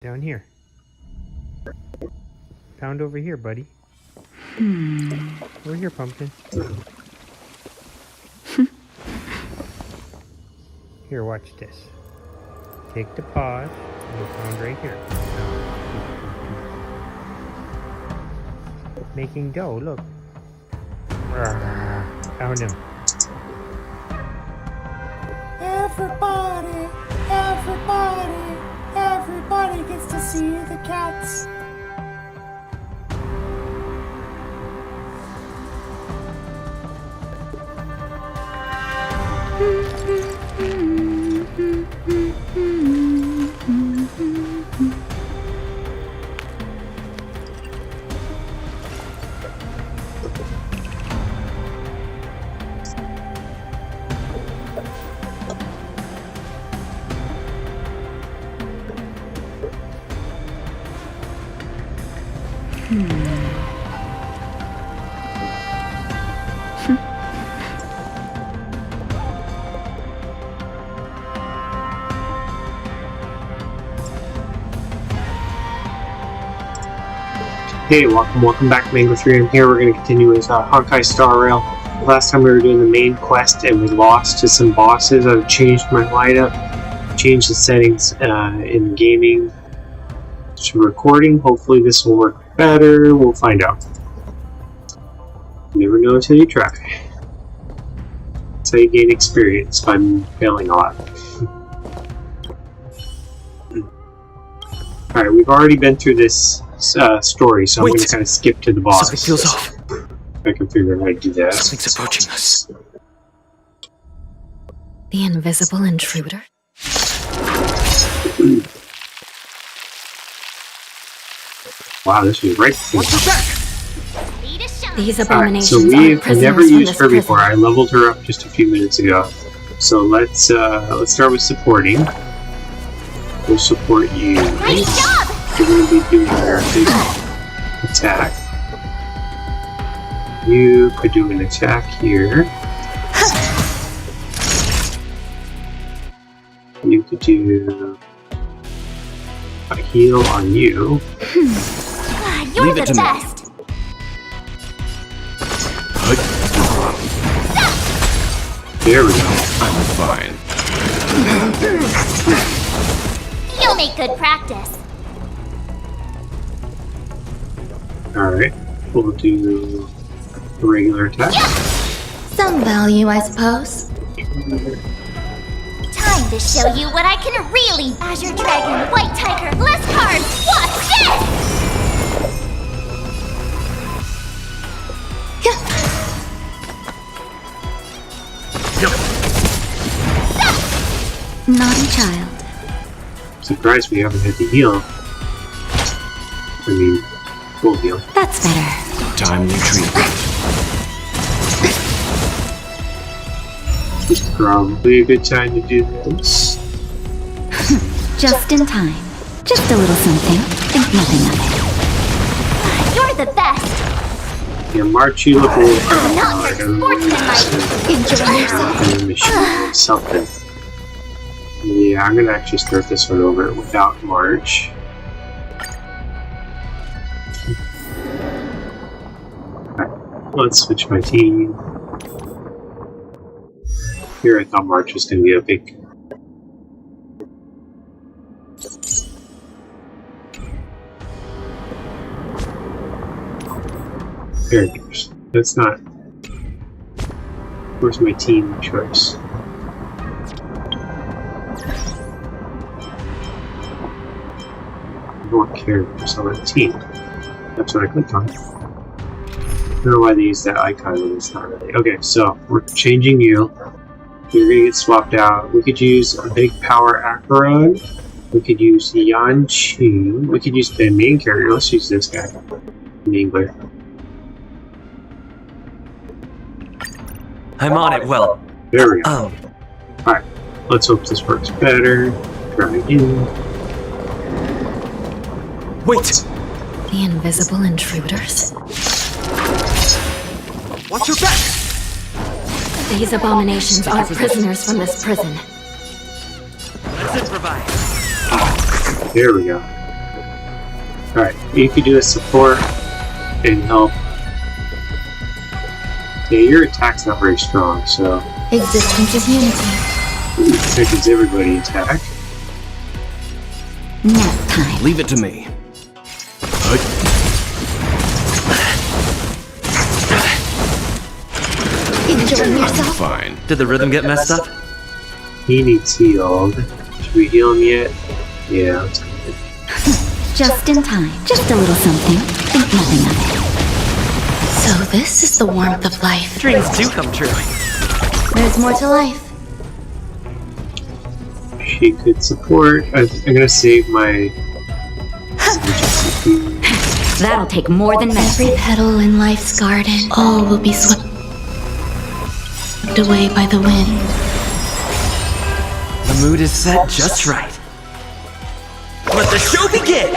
Down here. Pound over here, buddy. Over here, pumpkin. Here, watch this. Take the paws and we'll pound right here. Making dough, look. Found him. Everybody gets to see the cats. Hey, welcome back to Mango 3. I'm here. We're going to continue with Honkai Star Rail. Last time we were doing the main quest and we lost to some bosses. I've changed my lineup, changed the settings in gaming to recording. Hopefully this will work better. We'll find out. You never know until you try. That's how you gain experience by failing a lot. Alright, we've already been through this story, so I'm going to kind of skip to the boss. Something feels off. I can figure out how to do that. Something's approaching us. The invisible intruder? Wow, this was right before. Watch your back! These Alright, abominations so are we've prisoners never from used this her prison. before. I leveled her up just a few minutes ago. So let's start with supporting. We'll support you. Nice job! You're going to be doing your big attack. You could do an attack here. You could do a heal on you. You're Leave it the to me. best! There we go. I'm fine. You'll make good practice. Alright, we'll do a regular attack. Some value, I suppose. Time to show you what I can really... Azure Dragon, White Tiger, less cards, watch this! Naughty child. Surprised we haven't had to heal. I mean, full heal. That's better. Timely treatment. It's probably a good time to do this. Just in time. Just a little something. Think nothing of it. You're the best. Yeah, March, you look a little Not like your sportsmanlike. Enjoy yourself. machine something. Yeah, I'm gonna actually start this one over without March. Alright, let's switch my team. Here I thought March was gonna be a big... characters. That's not... Where's my team choice? I want characters on the team. That's what I clicked on. I don't know why they use that icon when it's not really. Okay, so we're changing you. You're gonna get swapped out. We could use a big power Acheron. We could use Yanqing. We could use the main character. Let's use this guy. Mingler. I'm on it, well. There we go. Alright, let's hope this works better. Try again. Wait! The invisible intruders? Watch your back! These abominations are prisoners from this prison. Let's improvise. There we go. Alright, you could do a support and help. Yeah, your attack's not very strong, so Existence is unity. seconds everybody attack. Nap time. Leave it to me. Enjoying yourself? Fine. Did the rhythm get messed up? He needs healed. Should we heal him yet? Yeah, let's go. Just in time. Just a little something. Think nothing of it. So this is the warmth of life. Dreams do come true. There's more to life. She could support. I'm gonna save my. That'll take more than Every medicine. petal in life's garden, all will be swept away by the wind. The mood is set just right. Let the show begin!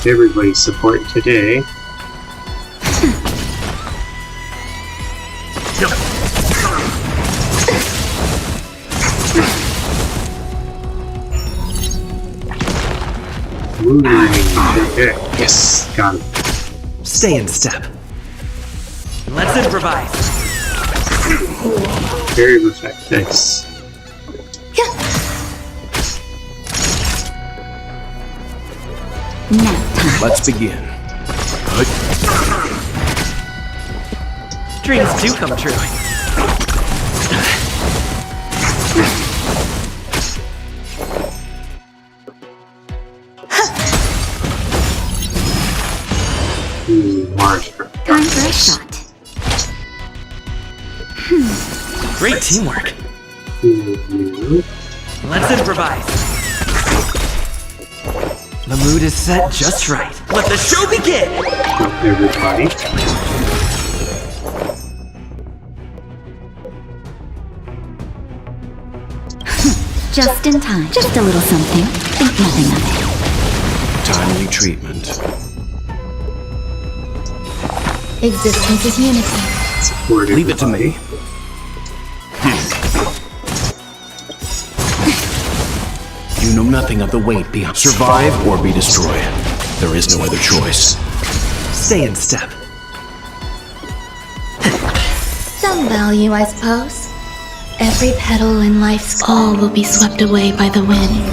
Everybody support today. Ooh, okay. Yes, got him. Stay in step. Let's improvise. Very perfect. Nice. Nap time. Let's begin. Dreams do come true. March. Time for a shot. Great teamwork. You. Let's improvise. The mood is set just right. Let the show begin! Everybody. Just in time. Just a little something. Think nothing of it. Timely treatment. Existence is unity. Support Leave it to everybody. me. You know nothing of the weight beyond. Survive or be destroyed. There is no other choice. Stay in step. Some value, I suppose. Every petal in life's all will be swept away by the wind.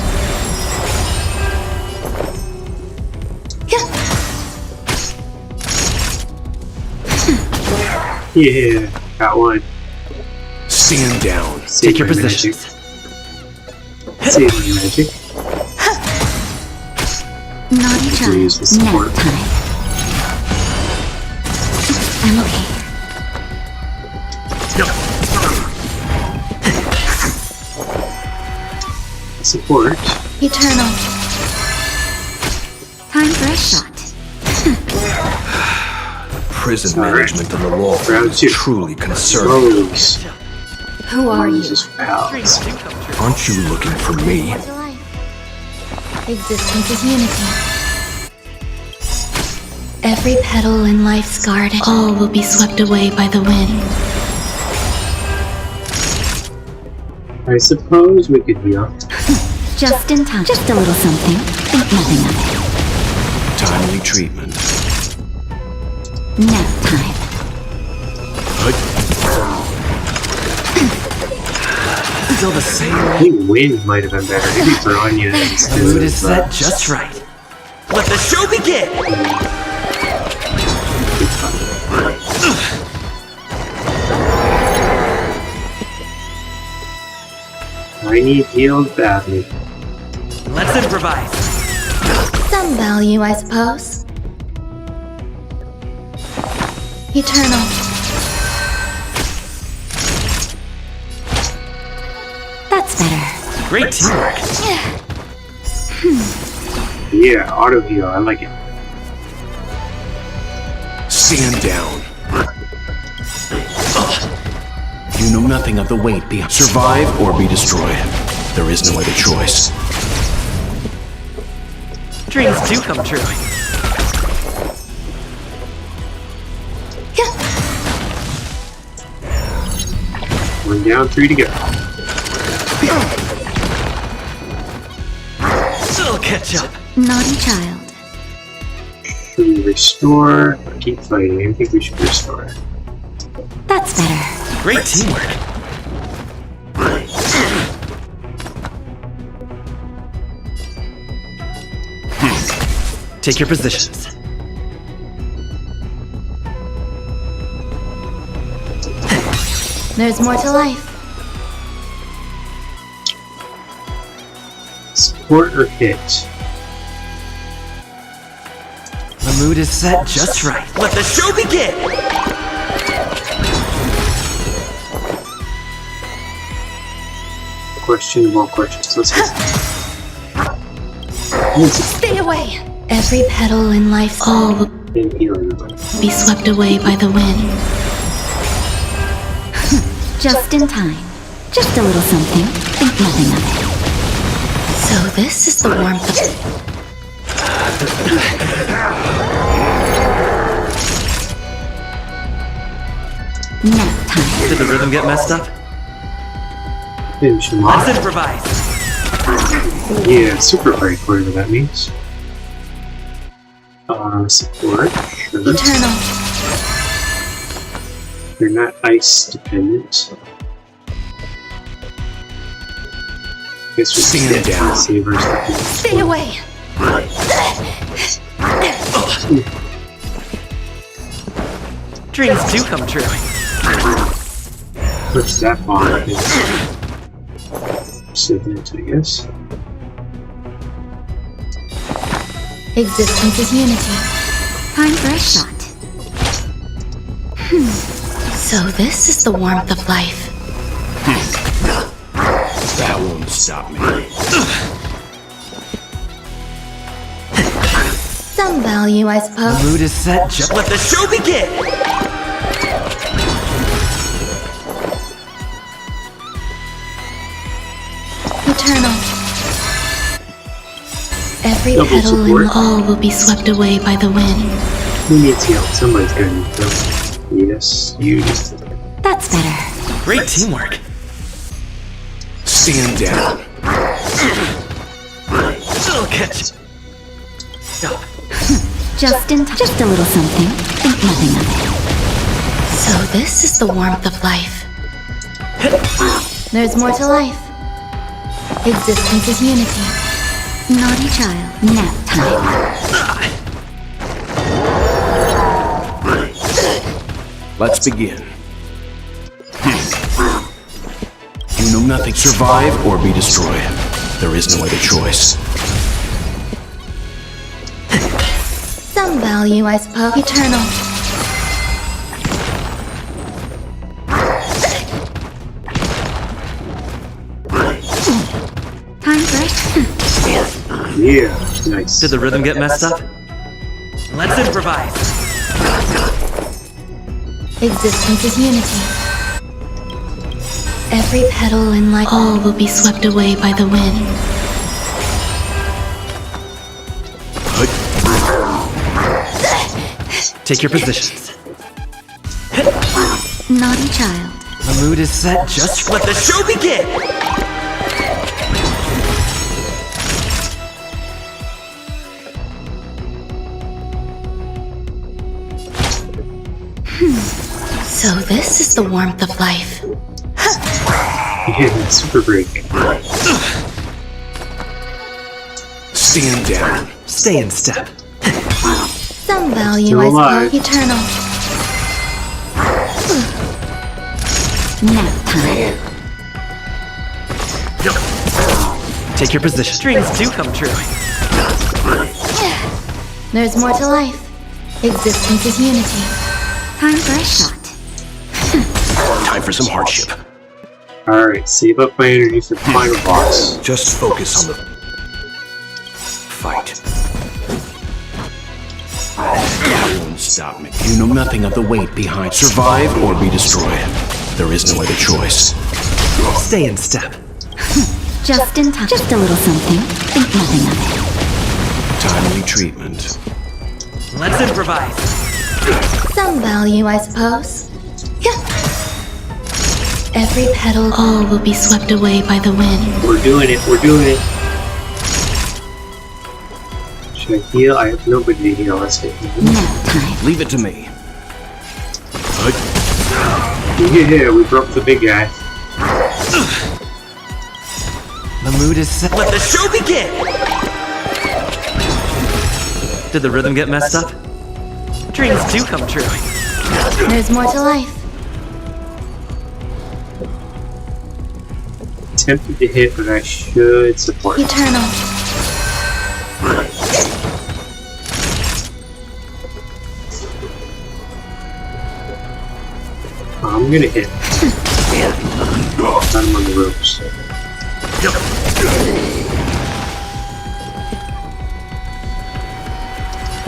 Yeah, got one. Stand down. Save Take your my positions. Save my magic. Naughty Could use the child. support. Nap time. I'm okay. Support. Eternal. Time for a shot. Prison Sorry. management on the law firm Round is two. truly concerning. Rose. Who are you? Rose is pals. Aren't you looking for me? To life. Existence is unity. Every petal in life's garden, all will be swept away by the wind. I suppose we could heal. Just in time. Just a little something. Think nothing of it. Timely treatment. Nap time. Still the same. I think wind might have been better. Maybe for Anya The instead mood is of, set just right. Let the show begin! I need healed badly. Let's improvise. Some value, I suppose. Eternal. That's better. Great teamwork. Yeah, auto heal. I like it. Stand down. You know nothing of the weight beyond. Survive or be destroyed. There is no other choice. Dreams do come true. One down, 3 to go. I'll catch up. Naughty child. Should we restore or keep fighting? I think we should restore. That's better. Great teamwork. Take your positions. There's more to life. Support or hit? The mood is set just right. Let the show begin! Question of all questions. Let's go. Stay away! Every petal in life's all will And healing. be swept away by the wind. Just in time. Just a little something. Think nothing of it. So this is the warmth of Nap time. Did the rhythm get messed up? Maybe we should Let's lock. improvise. Yeah, super break, whatever that means. Support. Sure. eternal. They're not ice dependent. Guess we Stand can down. save our stuff. Stay away! Dreams do come true. Push that bomb. Submit, I guess. Existence is unity. Time for a shot. So this is the warmth of life. That won't stop me. Some value, I The suppose. mood is set just let the show begin! Eternal. Every Double petal support. and all will be swept away by the wind. Who needs help? Somebody's gonna need help. Yes, you just. That's better. Great teamwork. Stand down. I'll catch it. Stop. Just in time. Just a little something. Think nothing of it. So this is the warmth of life. There's more to life. Existence is unity. Naughty child. Nap time. Let's begin. You know nothing. Survive or be destroyed. There is no other choice. Some value, I suppose. Eternal. Time for it. Yeah, nice. Did the rhythm get messed up? Let's improvise. Existence is unity. Every petal in life, all will be swept away by the wind. Take your positions. Naughty child. The mood is set just let the show begin! So this is the warmth of life. Yeah, super break. Stand down. Stay in step. Some value, Still I alive. suppose. Eternal. Nap time. Take your position. Dreams do come true. There's more to life. Existence is unity. Time for a shot. Time for some hardship. Alright, save up my energy for the final boss. Just focus on the fight. That won't stop me. You know nothing of the weight behind. Survive or be destroyed. There is no other choice. Stay in step. Just in time. Just a little something. Think nothing of it. Timely treatment. Let's improvise. Some value, I suppose. Yeah. Every petal, all will be swept away by the wind. We're doing it, we're doing it. Should I heal? I have nobody to heal. Let's hit him. Nap time. Leave it to me. Yeah, we broke the big guy. The mood is set. Let the show begin! Did the rhythm get messed up? Dreams do come true. There's more to life. Tempted to hit, but I should support. Eternal. I'm gonna hit. Got him on the ropes.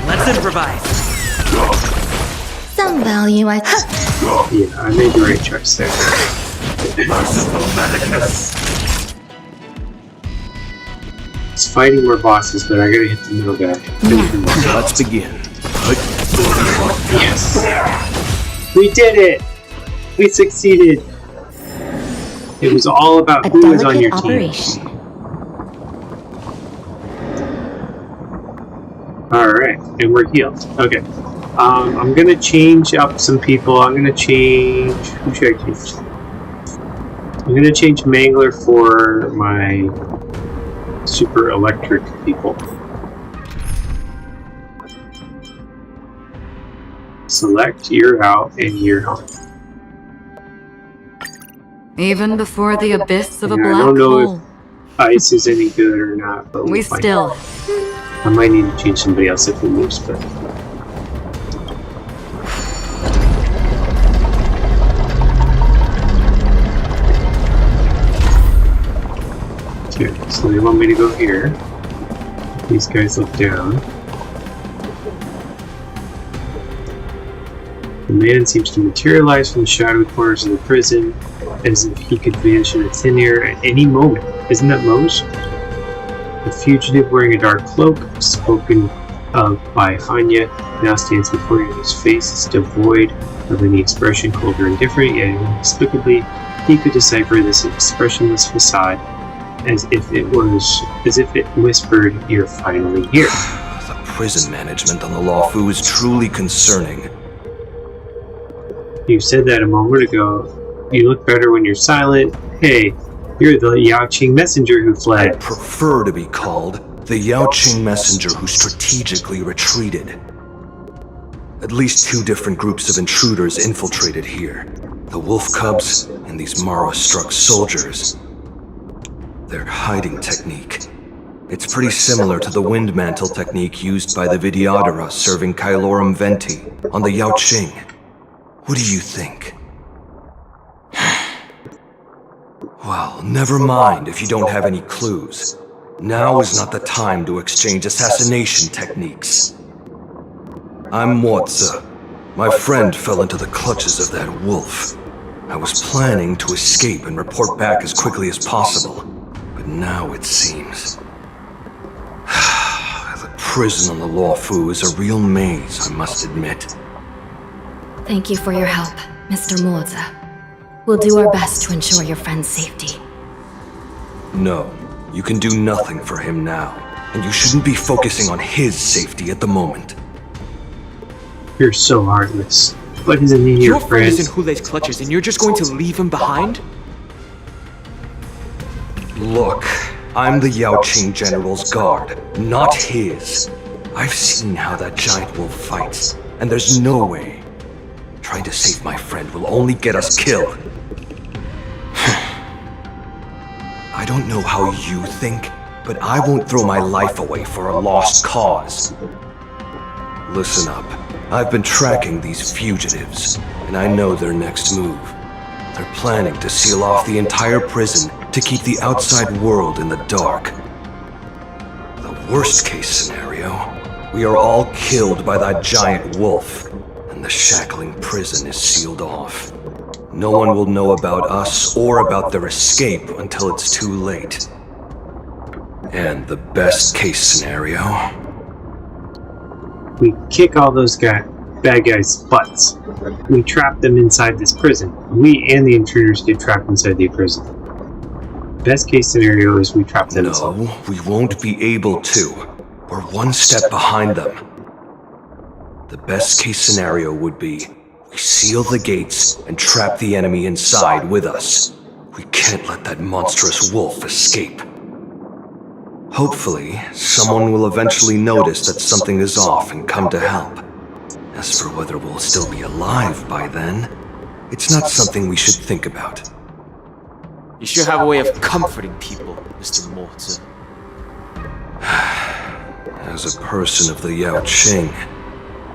Let's improvise. Some value, I... Yeah, I made the right choice there. It's fighting more bosses, but I gotta hit the middle guy. Let's begin. Yes! We did it! We succeeded! It was all about A who was on delicate your team. operation. Alright, and we're healed. Okay. I'm gonna change up some people. I'm gonna change... Who should I change? I'm gonna change Mangler for my super electric people. Select, you're out, and you're on. Even before the abyss of a Yeah, black I don't know hole, if ice is any good or not, but we we'll find still... out. I might need to change somebody else if we lose, but... Okay, so they want me to go here. These guys look down. The man seems to materialize from the shadowy corners of the prison as if he could vanish into thin air at any moment. Isn't that Mose? The fugitive wearing a dark cloak, spoken of by Hanya, now stands before you. His face is devoid of any expression, cold or indifferent, yet inexplicably he could decipher this expressionless facade as if it whispered, "You're finally here." The prison management on the Lawfu is truly concerning. You said that a moment ago. You look better when you're silent. Hey, you're the Yaoqing messenger who I fled. prefer to be called the Yaoqing messenger who strategically retreated. At least 2 different groups of intruders infiltrated here. The wolf cubs and these Mara-struck soldiers. Their hiding technique. It's pretty similar to the wind mantle technique used by the Vidyadhara serving Kailorum Venti on the Yaoqing. What do you think? Well, never mind if you don't have any clues. Now is not the time to exchange assassination techniques. I'm Outta. My friend fell into the clutches of that wolf. I was planning to escape and report back as quickly as possible, but now it seems... The prison on the Lawfu is a real maze, I must admit. Thank you for your help, Mr. Outta. We'll do our best to ensure your friend's safety. No, you can do nothing for him now, and you shouldn't be focusing on his safety at the moment. You're so heartless. What is in your Your friend is in friend? Hule's clutches and you're just going to leave him behind? Look, I'm the Yaoqing General's guard, not his. I've seen how that giant wolf fights, and there's no way. Trying to save my friend will only get us killed. I don't know how you think, but I won't throw my life away for a lost cause. Listen up. I've been tracking these fugitives, and I know their next move. They're planning to seal off the entire prison to keep the outside world in the dark. The worst case scenario, we are all killed by that giant wolf, and the shackling prison is sealed off. No one will know about us or about their escape until it's too late. And the best case scenario... We kick all those bad guys' butts. We trap them inside this prison. We and the intruders get trapped inside the prison. Best case scenario is we trap them inside. No, we won't be able to. We're one step behind them. The best case scenario would be we seal the gates and trap the enemy inside with us. We can't let that monstrous wolf escape. Hopefully, someone will eventually notice that something is off and come to help. As for whether we'll still be alive by then, it's not something we should think about. You sure have a way of comforting people, Mr. Mortar. As a person of the Yao Qing,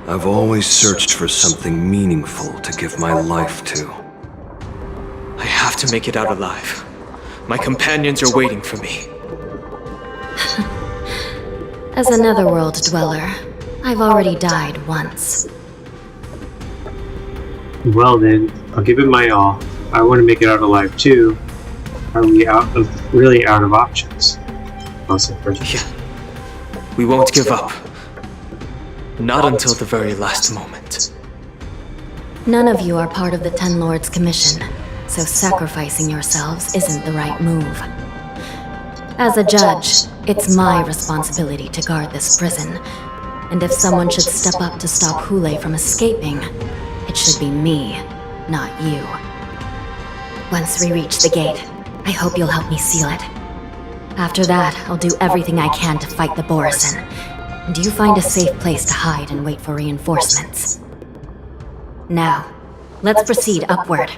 I've always searched for something meaningful to give my life to. I have to make it out alive. My companions are waiting for me. As a netherworld dweller, I've already died once. Well then, I'll give it my all. I want to make it out alive too. Are we really out of options? I'll say first. Yeah. We won't give up. Not until the very last moment. None of you are part of the Ten Lords Commission, so sacrificing yourselves isn't the right move. As a judge, it's my responsibility to guard this prison, and if someone should step up to stop Hule from escaping, it should be me, not you. Once we reach the gate, I hope you'll help me seal it. After that, I'll do everything I can to fight the Borisin, and you find a safe place to hide and wait for reinforcements. Now, let's proceed upward.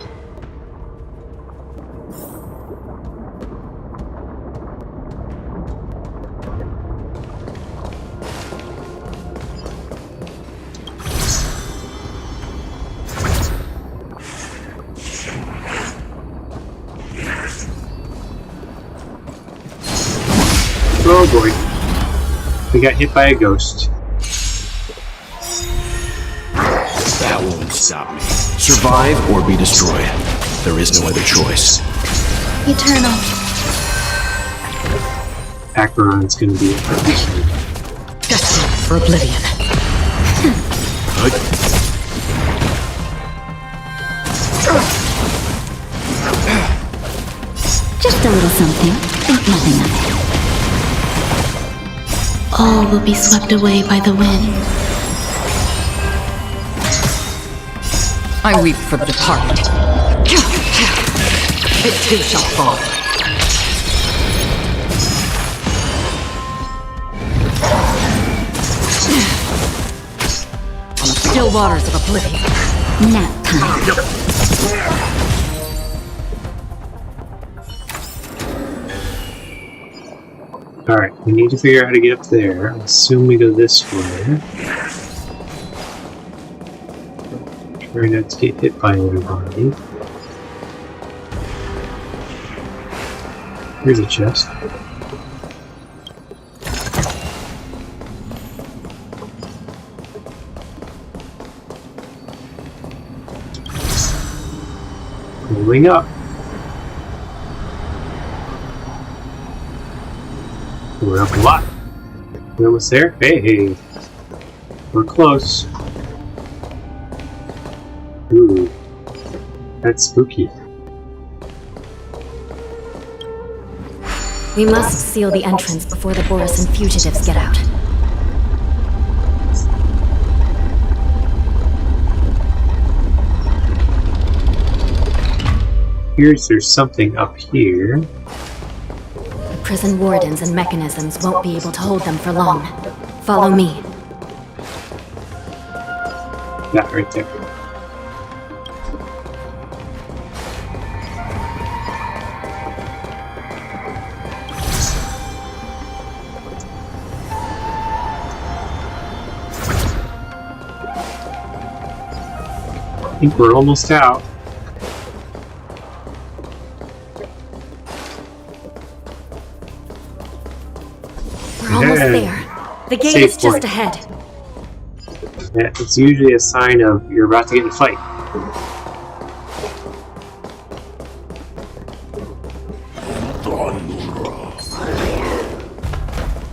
Oh boy. We got hit by a ghost. That won't stop me. Survive or be destroyed. There is no other choice. Eternal. Acheron's gonna be Destined for oblivion. Just a little something. Think nothing of it. All will be swept away by the wind. I weep for the departed. It too shall fall. On the still waters of oblivion. Nap time. Alright, we need to figure out how to get up there. I assume we go this way. Try not to get hit by everybody. Here's a chest. Pulling up. We're up a lot. We're almost there. Hey, we're close. Ooh, that's spooky. We must seal the entrance before the Borisin fugitives get out. There's something up here. The prison wardens and mechanisms won't be able to hold them for long. Follow me. Yeah, right there. I think we're almost out. We're almost there. The gate Safe is just point. ahead. Yeah, it's usually a sign of you're about to get in a fight.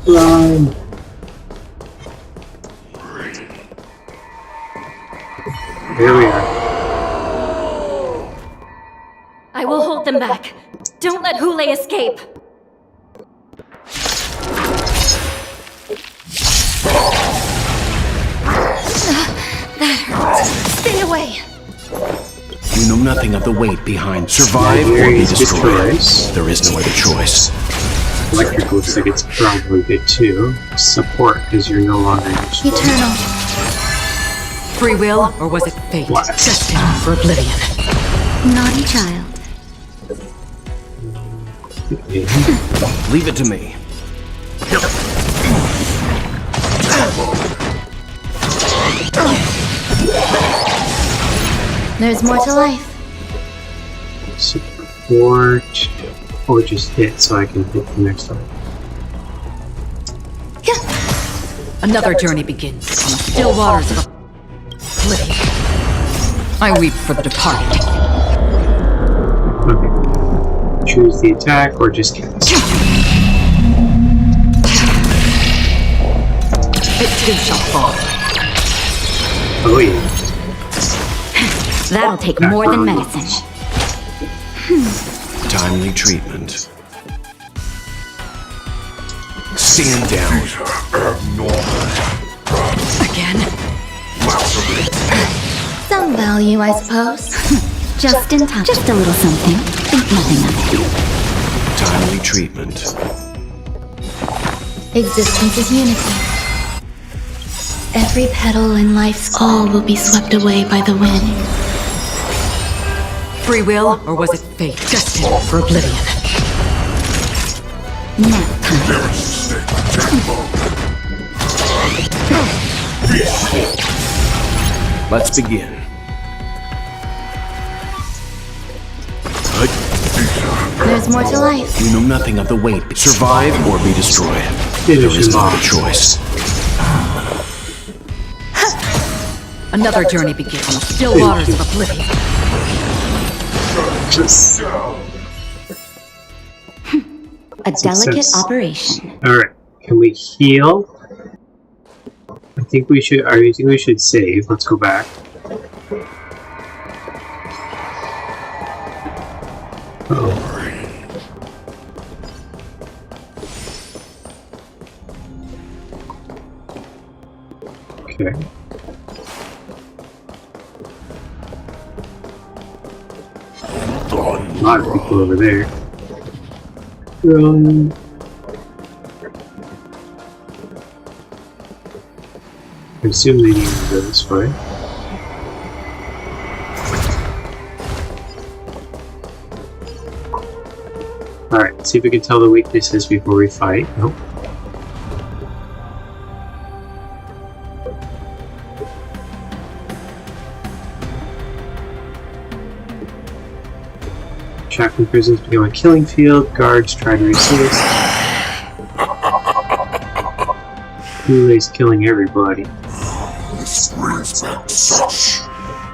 Run! Here we are. I will hold them back. Don't let Hule escape. nothing of the weight behind. Survive or be destroyed. There is no other choice. Electric looks like it's probably good too. Support, because you're no longer Eternal. Free will, or was it fate? Destined for oblivion. Naughty child. Leave it to me. There's more to life. Support, or just hit so I can hit the next one. Another journey begins on the still waters of oblivion. I weep for the departed. Okay. Choose the attack or just cast. It too shall fall. Oh yeah. That'll take more than medicine. Timely treatment. Stand down. Again? Some value, I suppose. Just in time. Just a little something. Think nothing of it. Timely treatment. Existence is unity. Every petal in life's all will be swept away by the wind. Free will, or was it fate? Destined for oblivion. Nap time. Let's begin. There's more to life. We know nothing of the weight. Survive or be destroyed. There is no other choice. Another journey begins on the still waters of oblivion. A delicate operation. Alright, can we heal? I think we should save. Let's go back. Oh. Okay. A lot of people over there. I assume they need to go this way. Alright, see if we can tell the weaknesses before we fight. Nope. Trapped in prisons become a killing field. Guards try to resist. Kool-Aid's killing everybody. This brings back such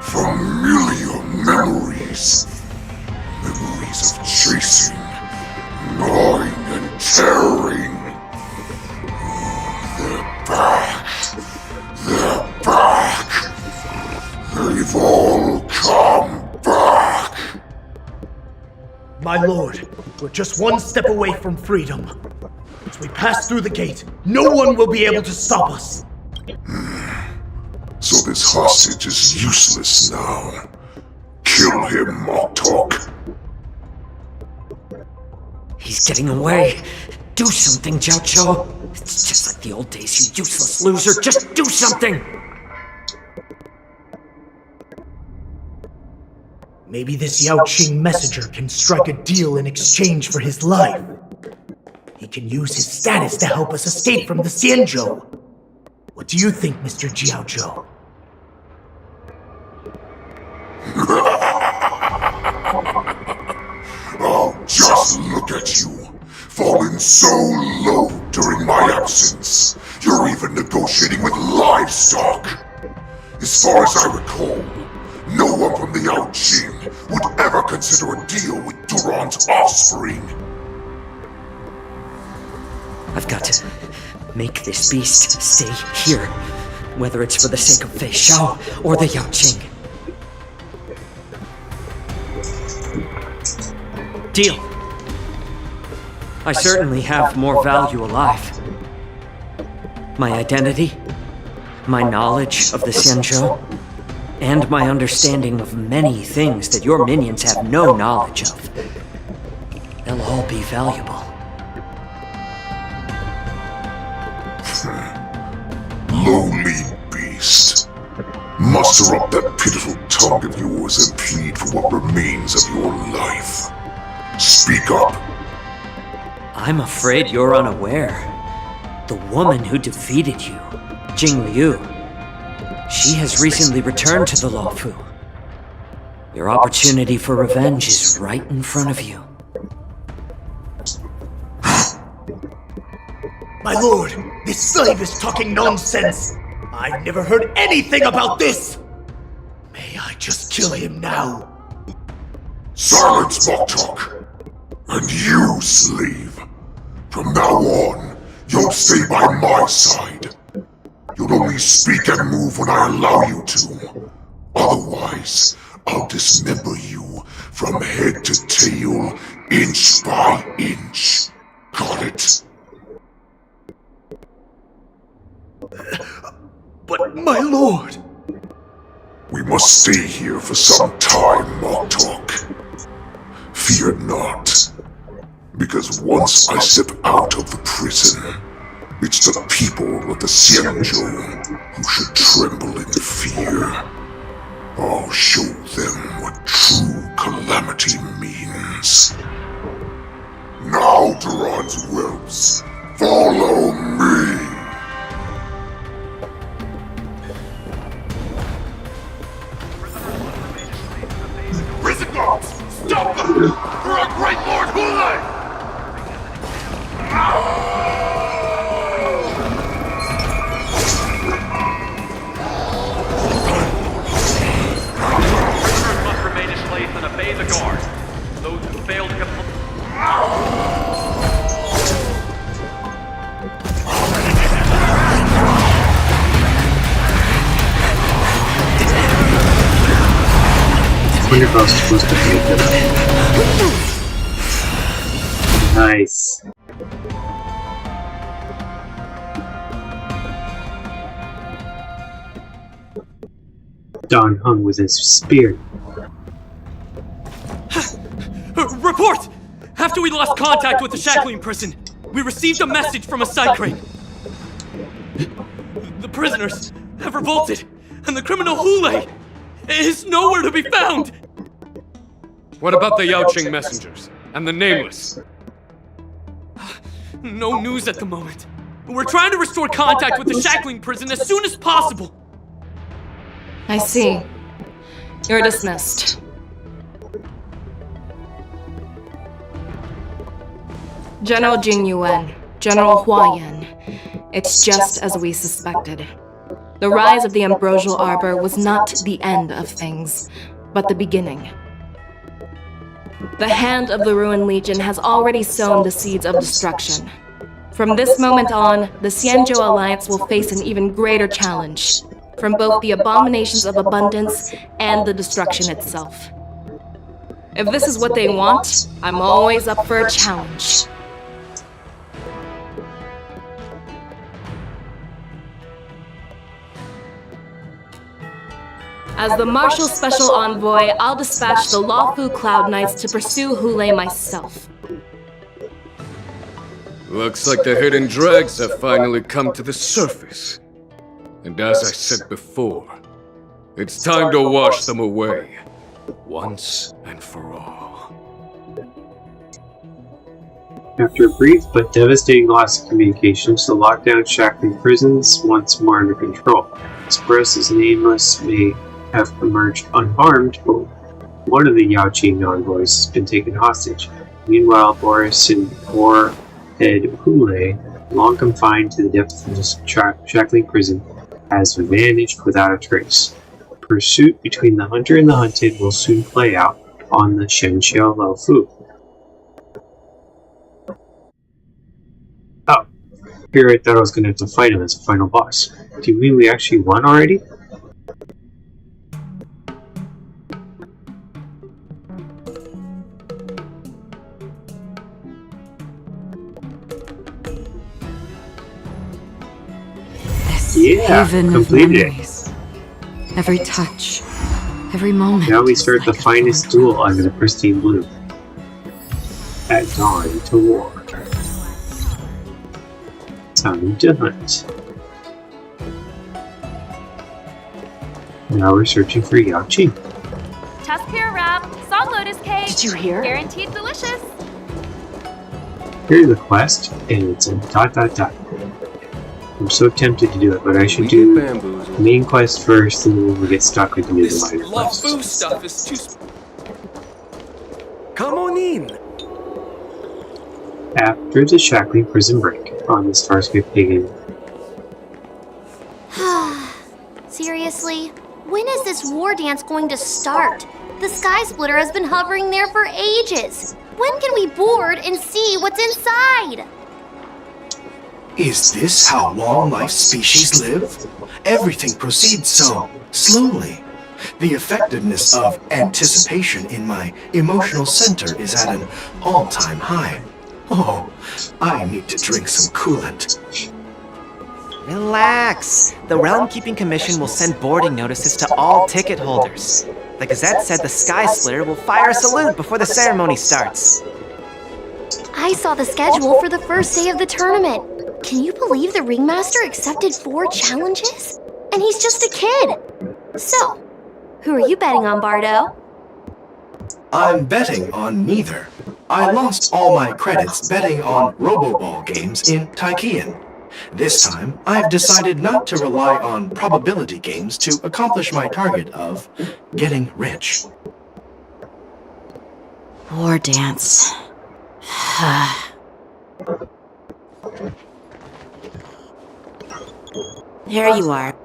familiar memories. Memories of chasing, gnawing, and tearing. They're back. They're back. They've all come back. My lord, we're just one step away from freedom. As we pass through the gate, no one will be able to stop us. So this hostage is useless now. Kill him, Moktok. He's getting away. Do something, Jiao. It's just like the old days, you useless loser. Just do something! Maybe this Yao Qing messenger can strike a deal in exchange for his life. He can use his status to help us escape from the Xianzhou. What do you think, Mr. Jiao? Oh, just look at you. Fallen so low during my absence. You're even negotiating with livestock. As far as I recall, no one from the Yao Qing would ever consider a deal with Duran's offspring. I've got to make this beast stay here, whether it's for the sake of Fei Shao or the Yao Qing. Deal. I certainly have more value alive. My identity, my knowledge of the Xianzhou, and my understanding of many things that your minions have no knowledge of. They'll all be valuable. Lowly beast. Muster up that pitiful tongue of yours and plead for what remains of your life. Speak up. I'm afraid you're unaware. The woman who defeated you, Jing Liu, she has recently returned to the Luofu. Your opportunity for revenge is right in front of you. My lord, this slave is talking nonsense! I've never heard anything about this! May I just kill him now? Silence, mock talk! And you, slave! From now on, you'll stay by my side. You'll only speak and move when I allow you to. Otherwise, I'll dismember you from head to tail, inch by inch. Got it? But my lord! We must stay here for some time, mock talk. Fear not. Because once I step out of the prison, it's the people of the Xianzhou who should tremble in fear. I'll show them what true calamity means. Now, Duran's whelps, follow me! Prison guards, stop them! For our great Lord Hulei! Prisoners must remain in place and obey the guard. Those who fail to comply. 100 bucks supposed to take that. Nice. Don hung with his spear. Report! After we lost contact with the shackling prison, we received a message from a side crane. The prisoners have revolted, and the criminal Hulei is nowhere to be found! What about the Yaoqing messengers and the Nameless? No news at the moment. We're trying to restore contact with the shackling prison as soon as possible. I see. You're dismissed. General Jing Yuan, General Hua Yan. It's just as we suspected. The rise of the Ambrosial Arbor was not the end of things, but the beginning. The hand of the Ruined Legion has already sown the seeds of destruction. From this moment on, the Xianzhou Alliance will face an even greater challenge, from both the abominations of abundance and the destruction itself. If this is what they want, I'm always up for a challenge. As the Marshal Special Envoy, I'll dispatch the Luofu Cloud Knights to pursue Hulei myself. Looks like the hidden dregs have finally come to the surface. And as I said before, it's time to wash them away, once and for all. After a brief but devastating loss of communications, the lockdown shackling prisons once more under control. Esperos's Nameless may have emerged unharmed, but one of the Yaoqing envoys has been taken hostage. Meanwhile, Boris and poor head Hulei, long confined to the depths of the shackling prison, has vanished without a trace. The pursuit between the hunter and the hunted will soon play out on the Shenxiao Luofu. Oh, here I thought I was going to have to fight him as a final boss. Do you mean we actually won already? This Yeah, haven of completed it. memories. Every touch, Every moment. Now we is start the like a finest foreign duel under the pristine blue. At dawn to war. Time to hunt. Now we're searching for Yao Qing. Tusk pear wrap, salt lotus cake. Did you hear? Guaranteed delicious. Here's the quest, and it's a ... I'm so tempted to do it, but I should do the main quest first, and then we'll get stuck with the new minor quest. Food stuff is too. Come on in. After the shackling prison break on the Starscape Pagan. Seriously? When is this war dance going to start? The Sky Splitter has been hovering there for ages. When can we board and see what's inside? Is this how long life species live? Everything proceeds so slowly. The effectiveness of anticipation in my emotional center is at an all-time high. Oh, I need to drink some coolant. Relax. The Realm Keeping Commission will send boarding notices to all ticket holders. The Gazette said the Sky Splitter will fire a salute before the ceremony starts. I saw the schedule for the first day of the tournament. Can you believe the Ringmaster accepted 4 challenges? And he's just a kid. So, who are you betting on, Bardo? I'm betting on neither. I lost all my credits betting on Roboball games in Taikian. This time, I've decided not to rely on probability games to accomplish my target of getting rich. war dance. There you are.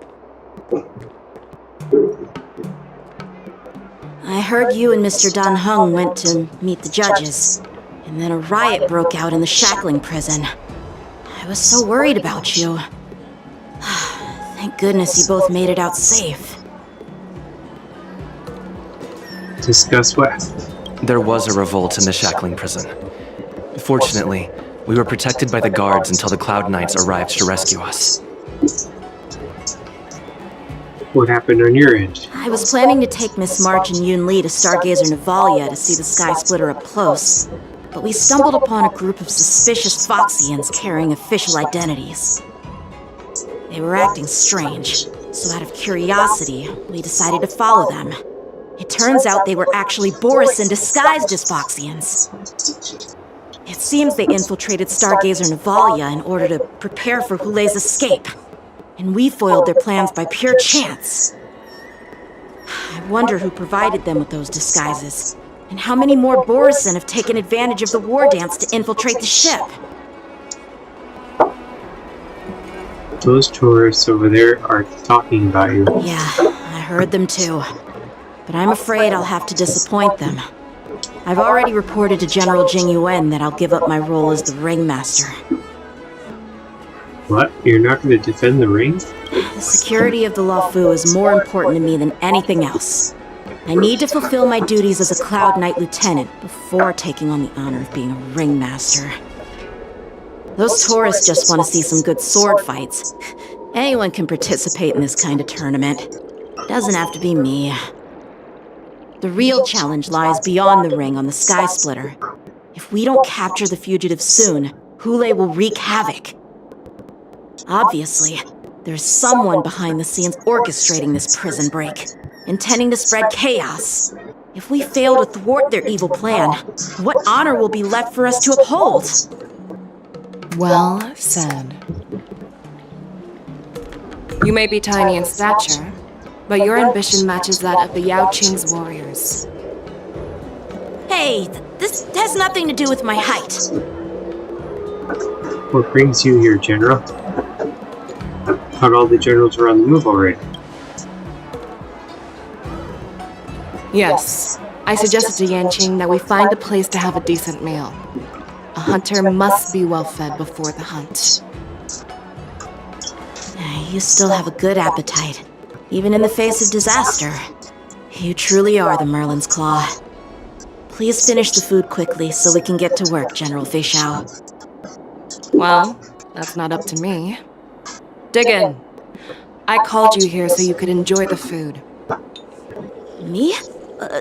I heard you and Mr. Dan Heng went to meet the judges, and then a riot broke out in the shackling prison. I was so worried about you. Thank goodness you both made it out safe. Discuss what? There was a revolt in the shackling prison. Fortunately, we were protected by the guards until the Cloud Knights arrived to rescue us. What happened on your end? I was planning to take Miss March and Yoon Lee to Stargazer Navalia to see the Sky Splitter up close, but we stumbled upon a group of suspicious Foxians carrying official identities. They were acting strange, so out of curiosity, we decided to follow them. It turns out they were actually Borisin disguised as Foxians. It seems they infiltrated Stargazer Navalia in order to prepare for Hulei's escape, and we foiled their plans by pure chance. I wonder who provided them with those disguises, and how many more Borisin have taken advantage of the war dance to infiltrate the ship. Those tourists over there are talking about you. Yeah, I heard them too. But I'm afraid I'll have to disappoint them. I've already reported to General Jing Yuan that I'll give up my role as the Ringmaster. What? You're not going to defend the ring? The security of the Luofu is more important to me than anything else. I need to fulfill my duties as a Cloud Knight Lieutenant before taking on the honor of being a Ringmaster. Those tourists just want to see some good sword fights. Anyone can participate in this kind of tournament. Doesn't have to be me. The real challenge lies beyond the ring on the Sky Splitter. If we don't capture the fugitives soon, Hulei will wreak havoc. Obviously, there's someone behind the scenes orchestrating this prison break, intending to spread chaos. If we fail to thwart their evil plan, what honor will be left for us to uphold? Well said. You may be tiny in stature, but your ambition matches that of the Yao Qing's warriors. Hey, this has nothing to do with my height. What brings you here, General? I thought all the generals were on the move already. Yes, I suggested to Yanqing that we find a place to have a decent meal. A hunter must be well fed before the hunt. You still have a good appetite, even in the face of disaster. You truly are the Merlin's Claw. Please finish the food quickly so we can get to work, General Feixiao. Well, that's not up to me. Dig in. I called you here so you could enjoy the food. Me?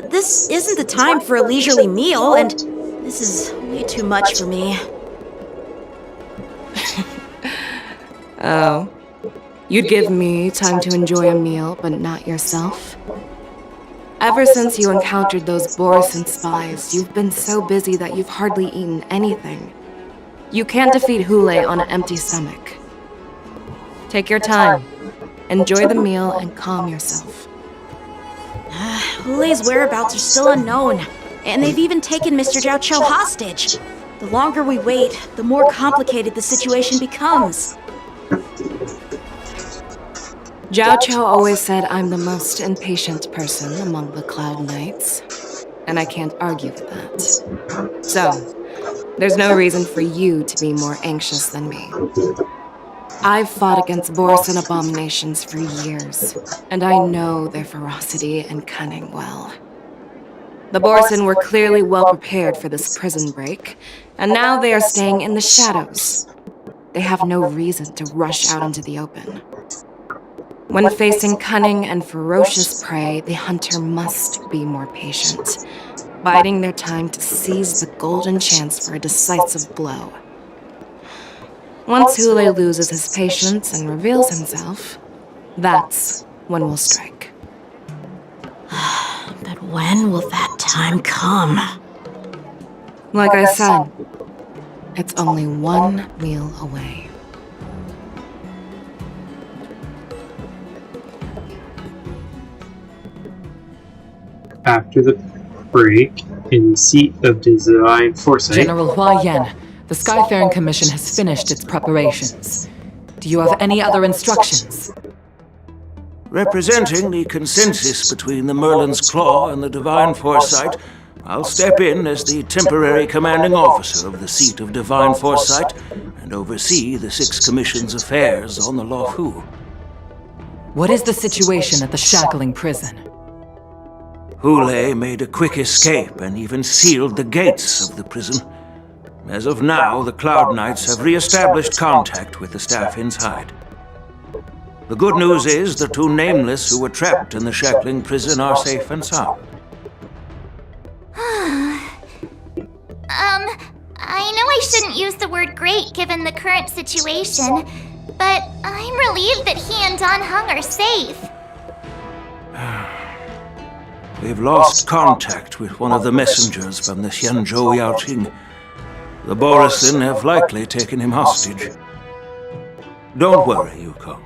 This isn't the time for a leisurely meal, and this is way too much for me. Oh. You'd give me time to enjoy a meal, but not yourself? Ever since you encountered those Borison spies, you've been so busy that you've hardly eaten anything. You can't defeat Hule on an empty stomach. Take your time. Enjoy the meal and calm yourself. Hule's whereabouts are still unknown, and they've even taken Mr. Jiao Cho hostage. The longer we wait, the more complicated the situation becomes. Jiao Cho always said I'm the most impatient person among the Cloud Knights, and I can't argue with that. So, there's no reason for you to be more anxious than me. I've fought against Borison abominations for years, and I know their ferocity and cunning well. The Borison were clearly well prepared for this prison break, and now they are staying in the shadows. They have no reason to rush out into the open. When facing cunning and ferocious prey, the hunter must be more patient, biding their time to seize the golden chance for a decisive blow. Once Hule loses his patience and reveals himself, that's when we'll strike. But when will that time come? Like I said, it's only one meal away. After the break, in the seat of Divine Foresight, General Hua Yan, the Skyfaring Commission has finished its preparations. Do you have any other instructions? Representing the consensus between the Merlin's Claw and the Divine Foresight, I'll step in as the temporary commanding officer of the seat of Divine Foresight and oversee the 6 Commission's affairs on the Luofu. What is the situation at the Shackling prison? Hule made a quick escape and even sealed the gates of the prison. As of now, the Cloud Knights have re-established contact with the staff inside. The good news is the 2 Nameless who were trapped in the Shackling prison are safe and sound. I know I shouldn't use the word great given the current situation, but I'm relieved that he and Don Hung are safe. We've lost contact with one of the messengers from the Xianzhou Yaoqing. The Borison have likely taken him hostage. Don't worry, Yukong.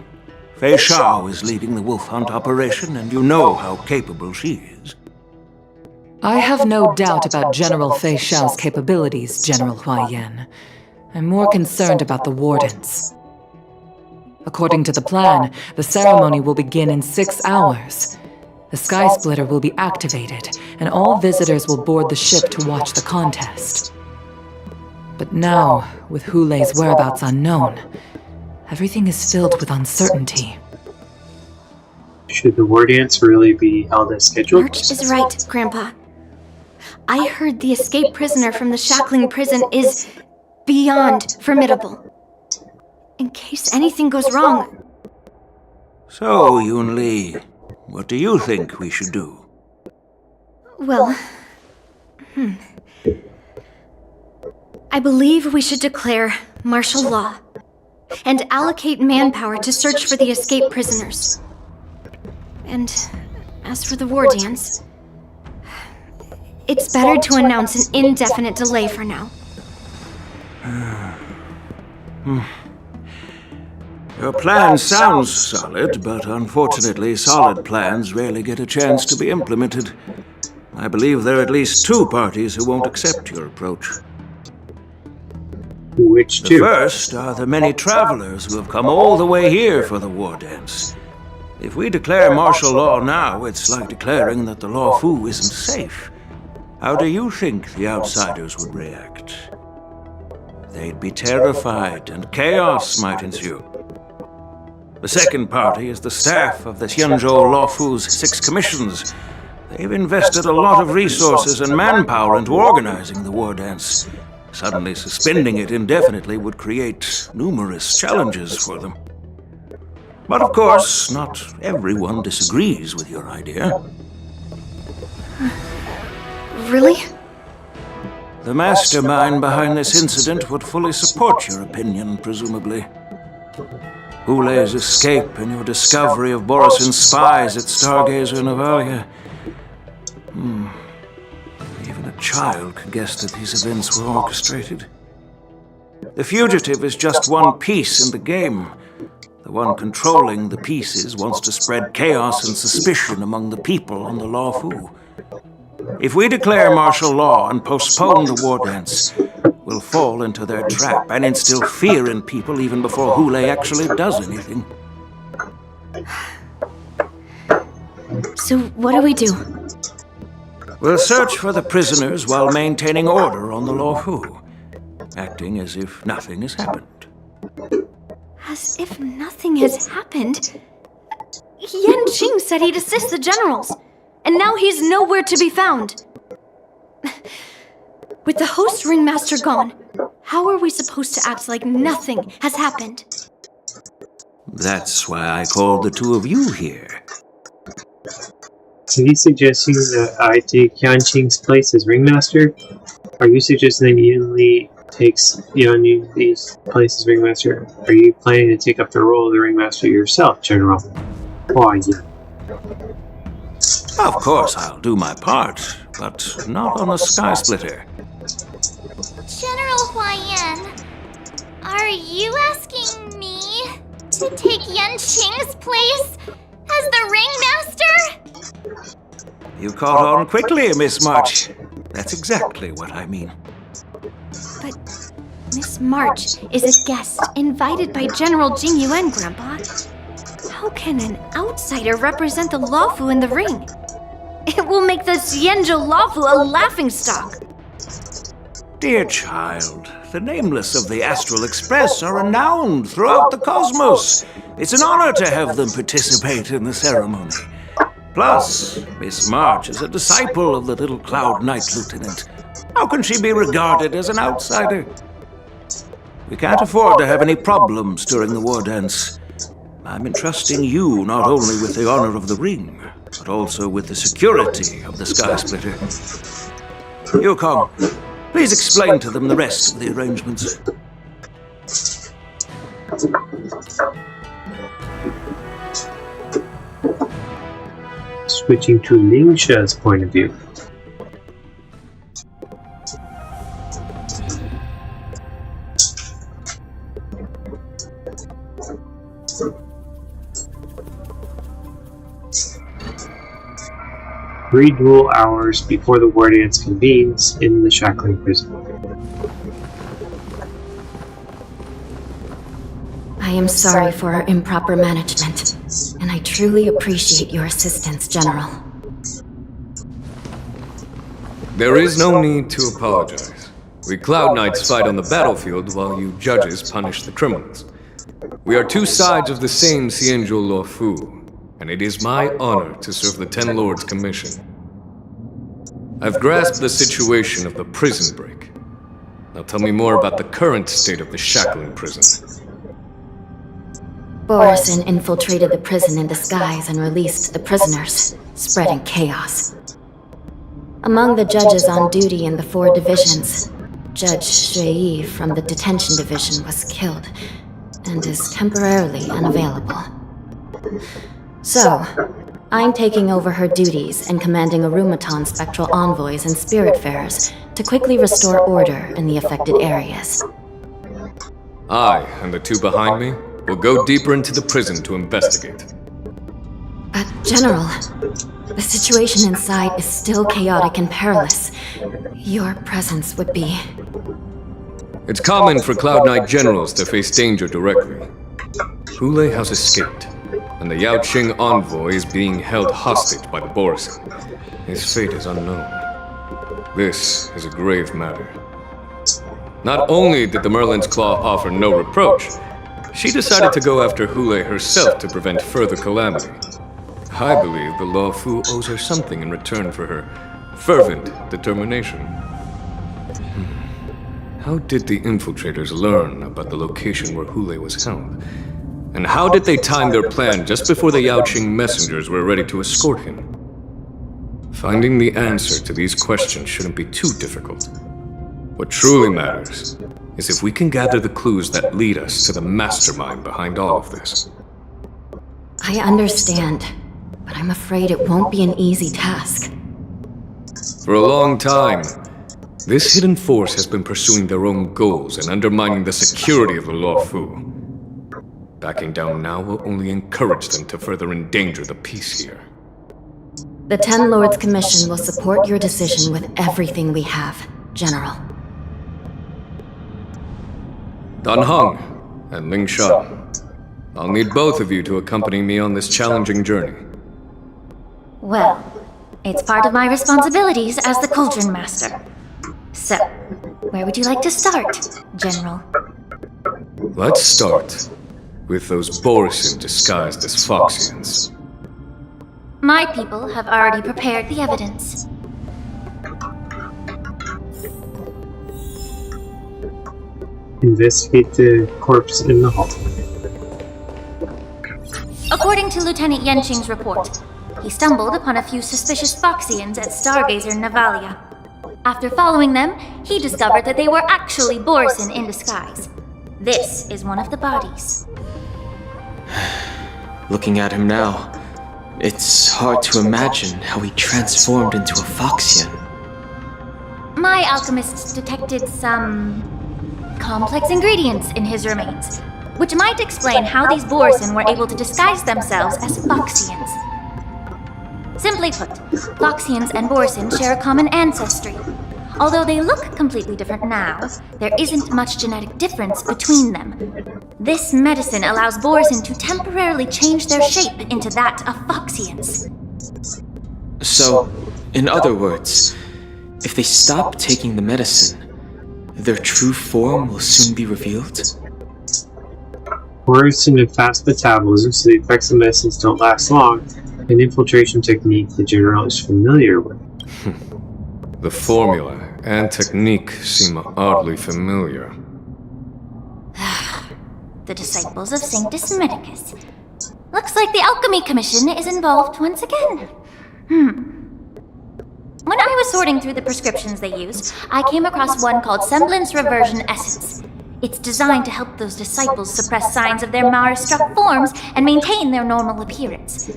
Fei Shao is leading the wolf hunt operation, and you know how capable she is. I have no doubt about General Fei Shao's capabilities, General Hua Yan. I'm more concerned about the Wardens. According to the plan, the ceremony will begin in 6 hours. The Sky Splitter will be activated, and all visitors will board the ship to watch the contest. But now, with Hule's whereabouts unknown, everything is filled with uncertainty. Should the war dance really be held as scheduled? March is right, Grandpa. I heard the escaped prisoner from the Shackling prison is beyond formidable. In case anything goes wrong. So, Yun Li, what do you think we should do? Well, I believe we should declare martial law and allocate manpower to search for the escaped prisoners. And as for the war dance, it's better to announce an indefinite delay for now. Your plan sounds solid, but unfortunately solid plans rarely get a chance to be implemented. I believe there are at least 2 parties who won't accept your approach. Which 2? The first are the many travelers who have come all the way here for the war dance. If we declare martial law now, it's like declaring that the Luofu isn't safe. How do you think the outsiders would react? They'd be terrified, and chaos might ensue. The second party is the staff of the Xianzhou Luofu's 6 commissions. They've invested a lot of resources and manpower into organizing the war dance. Suddenly suspending it indefinitely would create numerous challenges for them. But of course, not everyone disagrees with your idea. Really? The mastermind behind this incident would fully support your opinion, presumably. Hule's escape and your discovery of Borisin's spies at Stargazer Navalia. Even a child could guess that these events were orchestrated. The fugitive is just one piece in the game. The one controlling the pieces wants to spread chaos and suspicion among the people on the Lawfu. If we declare martial law and postpone the war dance, we'll fall into their trap and instill fear in people even before Hule actually does anything. So what do we do? We'll search for the prisoners while maintaining order on the Lawfu, acting as if nothing has happened. As if nothing has happened? Yan Qing said he'd assist the generals, and now he's nowhere to be found. With the host ringmaster gone, how are we supposed to act like nothing has happened? That's why I called the two of you here. Are you suggesting that I take Yan Qing's place as ringmaster? Are you suggesting that Yunli takes Yanni's place as ringmaster? Are you planning to take up the role of the ringmaster yourself, General Huayan? Of course I'll do my part, but not on a sky splitter. General Huayan, are you asking me to take Yan Qing's place as the ringmaster? You caught on quickly, Miss March. That's exactly what I mean. But Miss March is a guest invited by General Jing Yuan, Grandpa. How can an outsider represent the Lawfu in the ring? It will make the Xianzhou Lawfu a laughingstock. Dear child, the nameless of the Astral Express are renowned throughout the cosmos. It's an honor to have them participate in the ceremony. Plus, Miss March is a disciple of the little Cloud Knight Lieutenant. How can she be regarded as an outsider? We can't afford to have any problems during the war dance. I'm entrusting you not only with the honor of the ring, but also with the security of the Sky Splitter. Yukong, please explain to them the rest of the arrangements. Switching to Lingsha's point of view. Three dual hours before the war dance convenes in the Shackling prison. I am sorry for our improper management, and I truly appreciate your assistance, General. There is no need to apologize. We Cloud Knights fight on the battlefield while you judges punish the criminals. We are two sides of the same Xianzhou Luofu, and it is my honor to serve the Ten Lords' commission. I've grasped the situation of the prison break. Now tell me more about the current state of the Shackling prison. Borisin infiltrated the prison in disguise and released the prisoners, spreading chaos. Among the judges on duty in the 4 divisions, Judge Shui from the detention division was killed and is temporarily unavailable. So, I'm taking over her duties and commanding Arumaton spectral envoys and spiritfarers to quickly restore order in the affected areas. I and the two behind me will go deeper into the prison to investigate. But, General, the situation inside is still chaotic and perilous. Your presence would be... It's common for Cloud Knight generals to face danger directly. Hule has escaped, and the Yaoqing envoy is being held hostage by the Borisin. His fate is unknown. This is a grave matter. Not only did the Merlin's Claw offer no reproach, she decided to go after Hule herself to prevent further calamity. I believe the Luofu owes her something in return for her fervent determination. How did the infiltrators learn about the location where Hule was held? And how did they time their plan just before the Yaoqing messengers were ready to escort him? Finding the answer to these questions shouldn't be too difficult. What truly matters is if we can gather the clues that lead us to the mastermind behind all of this. I understand, but I'm afraid it won't be an easy task. For a long time, this hidden force has been pursuing their own goals and undermining the security of the Luofu. Backing down now will only encourage them to further endanger the peace here. The Ten Lords Commission will support your decision with everything we have, General. Dan Heng and Ling Shan, I'll need both of you to accompany me on this challenging journey. Well, it's part of my responsibilities as the Cauldron Master. So, where would you like to start, General? Let's start with those Borisin disguised as Foxians. My people have already prepared the evidence. Investigate the corpse in the hall. According to Lieutenant Yenqing's report, he stumbled upon a few suspicious Foxians at Stargazer Navalia. After following them, he discovered that they were actually Borisin in disguise. This is one of the bodies. Looking at him now, it's hard to imagine how he transformed into a Foxian. My alchemists detected some complex ingredients in his remains, which might explain how these Borisin were able to disguise themselves as Foxians. Simply put, Foxians and Borisin share a common ancestry. Although they look completely different now, there isn't much genetic difference between them. This medicine allows Borisin to temporarily change their shape into that of Foxians. So, in other words, if they stop taking the medicine, their true form will soon be revealed? Borisin have fast metabolism, so the effects of medicines don't last long, an infiltration technique the General is familiar with. The formula and technique seem oddly familiar. The disciples of Sanctus Medicus. Looks like the Alchemy Commission is involved once again. When I was sorting through the prescriptions they used, I came across one called Semblance Reversion Essence. It's designed to help those disciples suppress signs of their Mara-struck forms and maintain their normal appearance.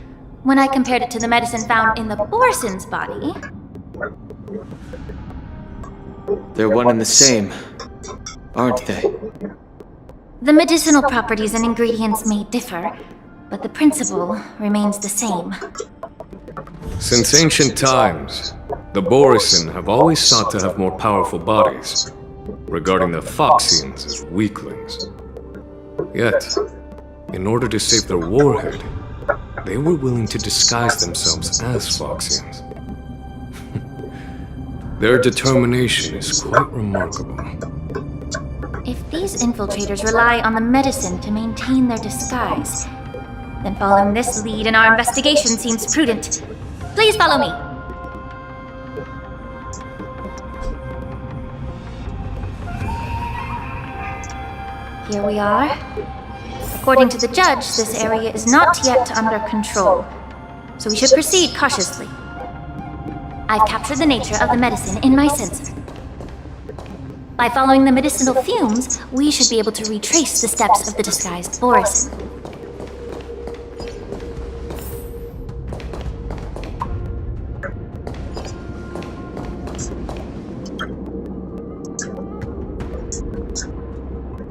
When I compared it to the medicine found in the Borisin's body... They're one and the same, aren't they? The medicinal properties and ingredients may differ, but the principle remains the same. Since ancient times, the Borisin have always sought to have more powerful bodies, regarding the Foxians as weaklings. Yet, in order to save their warhead, they were willing to disguise themselves as Foxians. Their determination is quite remarkable. If these infiltrators rely on the medicine to maintain their disguise, then following this lead in our investigation seems prudent. Please follow me. Here we are. According to the judge, this area is not yet under control, so we should proceed cautiously. I've captured the nature of the medicine in my sensor. By following the medicinal fumes, we should be able to retrace the steps of the disguised Borisin.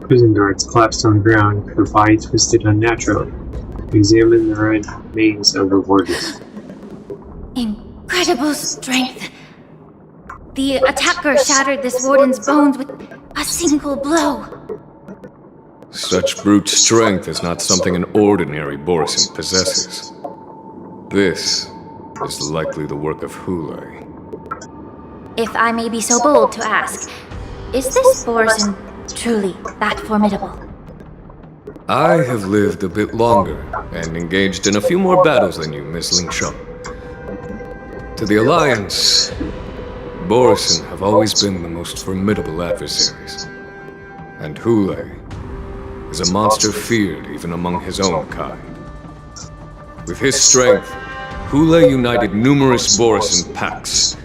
Prison guards collapsed on the ground, her body twisted unnaturally. Examine the remains of the warders. Incredible strength. The attacker shattered this warden's bones with a single blow. Such brute strength is not something an ordinary Borisin possesses. This is likely the work of Hule. If I may be so bold to ask, is this Borisin truly that formidable? I have lived a bit longer and engaged in a few more battles than you, Miss Ling Shang. To the Alliance, Borisin have always been the most formidable adversaries. And Hule is a monster feared even among his own kind. With his strength, Hule united numerous Borisin pacts,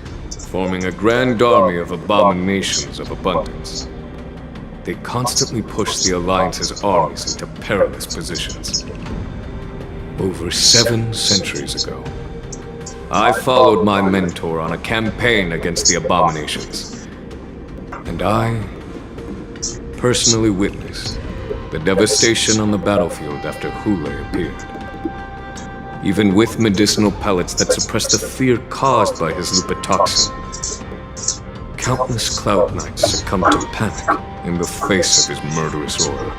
forming a grand army of abominations of abundance. They constantly pushed the Alliance's armies into perilous positions. Over 7 centuries ago, I followed my mentor on a campaign against the abominations, and I personally witnessed the devastation on the battlefield after Hule appeared. Even with medicinal pellets that suppressed the fear caused by his lupitoxin, countless Cloud Knights succumbed to panic in the face of his murderous aura.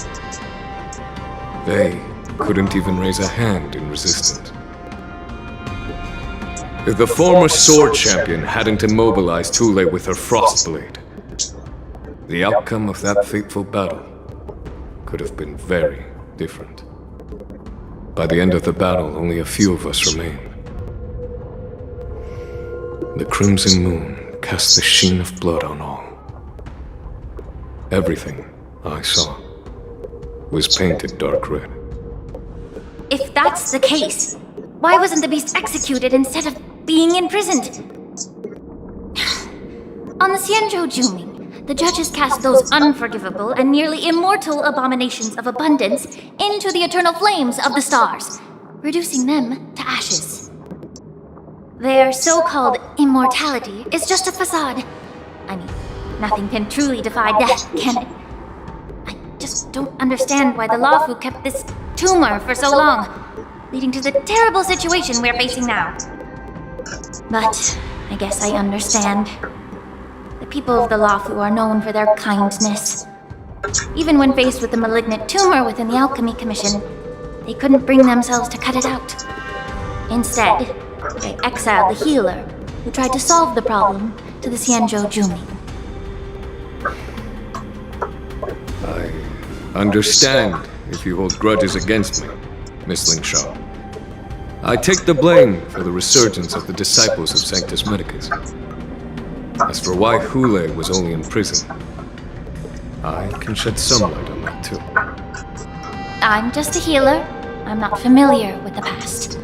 They couldn't even raise a hand in resistance. If the former sword champion hadn't immobilized Hule with her Frostblade, the outcome of that fateful battle could have been very different. By the end of the battle, only a few of us remained. The crimson moon cast the sheen of blood on all. Everything I saw was painted dark red. If that's the case, why wasn't the beast executed instead of being imprisoned? On the Xianzhou Juming, the judges cast those unforgivable and nearly immortal abominations of abundance into the eternal flames of the stars, reducing them to ashes. Their so-called immortality is just a facade. I mean, nothing can truly defy death, can it? I just don't understand why the Luofu kept this tumor for so long, leading to the terrible situation we're facing now. But I guess I understand. The people of the Luofu are known for their kindness. Even when faced with the malignant tumor within the Alchemy Commission, they couldn't bring themselves to cut it out. Instead, they exiled the healer, who tried to solve the problem, to the Xianzhou Juming. I understand if you hold grudges against me, Miss Ling Shao. I take the blame for the resurgence of the disciples of Sanctus Medicus. As for why Hule was only in prison, I can shed some light on that too. I'm just a healer. I'm not familiar with the past.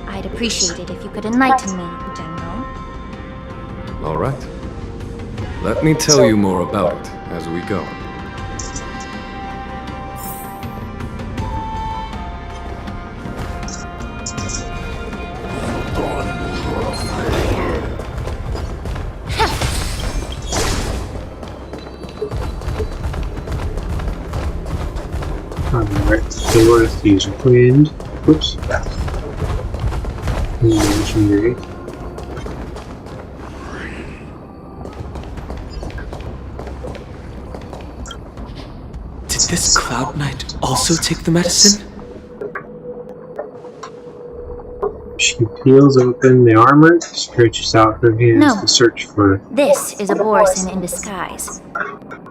I'd appreciate it if you could enlighten me, General. All right. Let me tell you more about it as we go. Alright, so we're going to use wind. Whoops. Legendary. Did this Cloud Knight also take the medicine? She peels open the armor, stretches out her hands to search for it. This is a Borisin in disguise.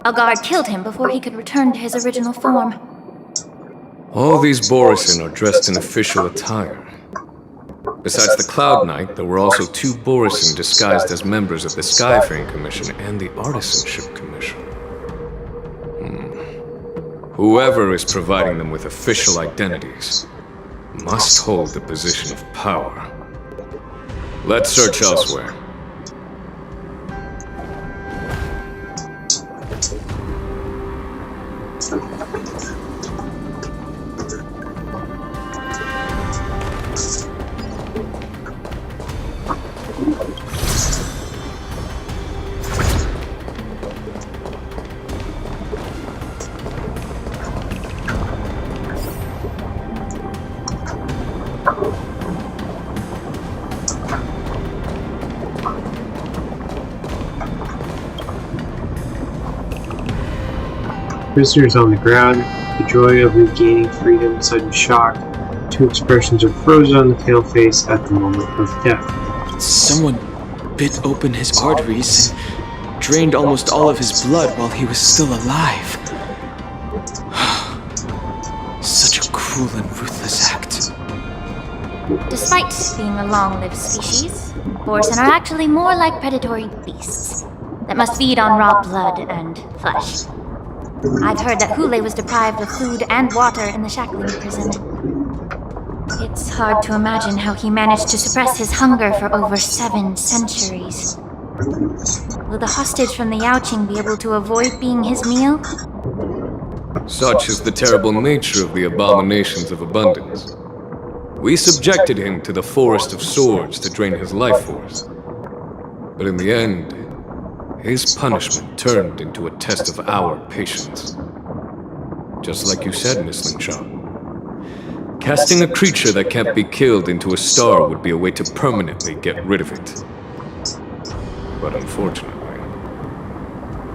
A guard killed him before he could return to his original form. All these Borisin are dressed in official attire. Besides the Cloud Knight, there were also 2 Borisin disguised as members of the Skyfaring Commission and the Artisanship Commission. Whoever is providing them with official identities must hold the position of power. Let's search elsewhere. Prisoners on the ground, the joy of regaining freedom, sudden shock. 2 expressions are frozen on the pale face at the moment of death. Someone bit open his arteries and drained almost all of his blood while he was still alive. Such a cruel and ruthless act. Despite being a long-lived species, Borisin are actually more like predatory beasts that must feed on raw blood and flesh. I've heard that Hule was deprived of food and water in the shackling prison. It's hard to imagine how he managed to suppress his hunger for over 7 centuries. Will the hostage from the Yaoqing be able to avoid being his meal? Such is the terrible nature of the abominations of abundance. We subjected him to the forest of swords to drain his life force. But in the end, his punishment turned into a test of our patience. Just like you said, Miss Lingshaw. Casting a creature that can't be killed into a star would be a way to permanently get rid of it. But unfortunately...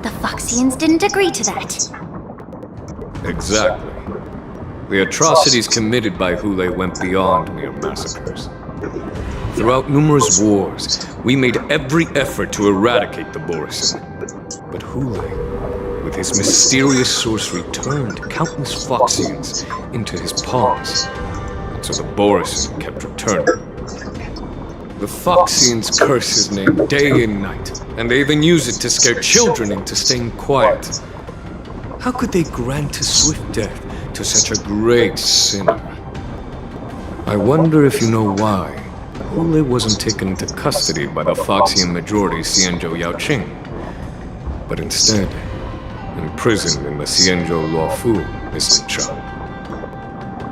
The Foxians didn't agree to that. Exactly. The atrocities committed by Hule went beyond mere massacres. Throughout numerous wars, we made every effort to eradicate the Borisin. But Hule, with his mysterious sorcery, turned countless Foxians into his pawns. And so the Borisin kept returning. The Foxians curse his name day and night, and they even use it to scare children into staying quiet. How could they grant a swift death to such a great sinner? I wonder if you know why Hule wasn't taken into custody by the Foxian majority Xianzhou Yaoqing, but instead imprisoned in the Xianzhou Luofu, Miss Lingshaw.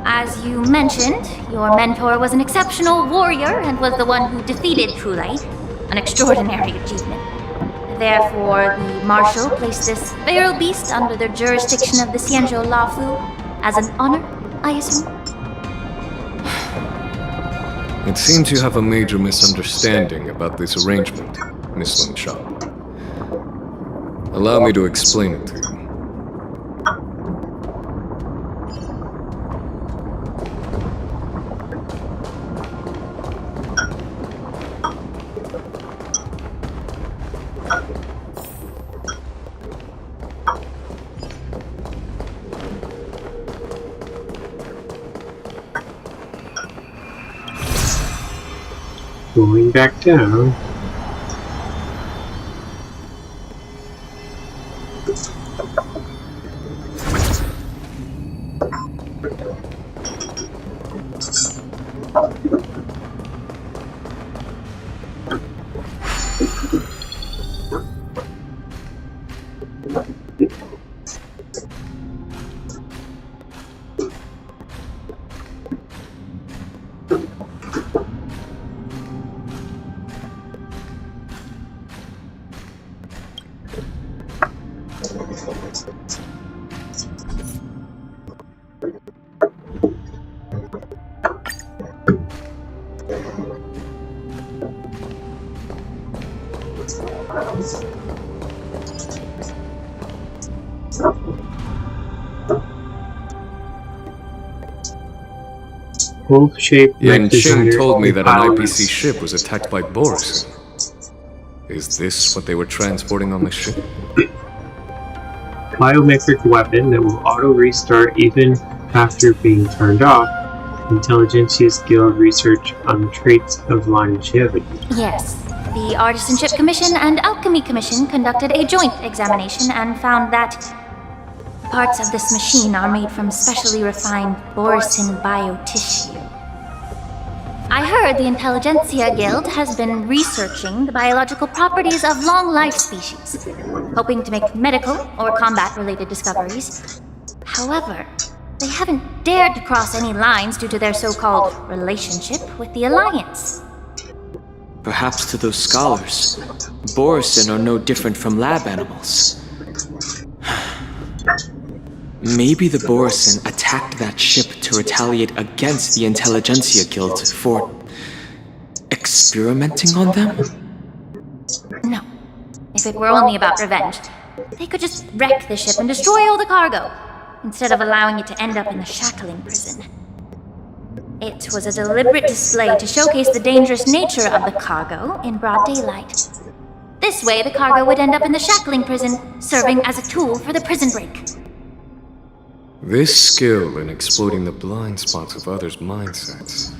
As you mentioned, your mentor was an exceptional warrior and was the one who defeated Hule, an extraordinary achievement. Therefore, the Marshal placed this feral beast under the jurisdiction of the Xianzhou Luofu as an honor, I assume? It seems you have a major misunderstanding about this arrangement, Miss Lingshaw. Allow me to explain it to you. Going back down. Wolf-shaped Yan Qing told me that an IPC ship was attacked by Borisin. Is this what they were transporting on the ship? Biometric weapon that will auto-restart even after being turned off. Intelligentsia's Guild research on traits of longevity. Yes. The Artisanship Commission and Alchemy Commission conducted a joint examination and found that parts of this machine are made from specially refined Borisin biotissue. I heard the Intelligentsia Guild has been researching the biological properties of long-life species, hoping to make medical or combat-related discoveries. However, they haven't dared to cross any lines due to their so-called relationship with the Alliance. Perhaps to those scholars, Borisin are no different from lab animals. Maybe the Borisin attacked that ship to retaliate against the Intelligentsia Guild for experimenting on them? No. If it were only about revenge, they could just wreck the ship and destroy all the cargo, instead of allowing it to end up in the shackling prison. It was a deliberate display to showcase the dangerous nature of the cargo in broad daylight. This way, the cargo would end up in the shackling prison, serving as a tool for the prison break. This skill in exploiting the blind spots of others' mindsets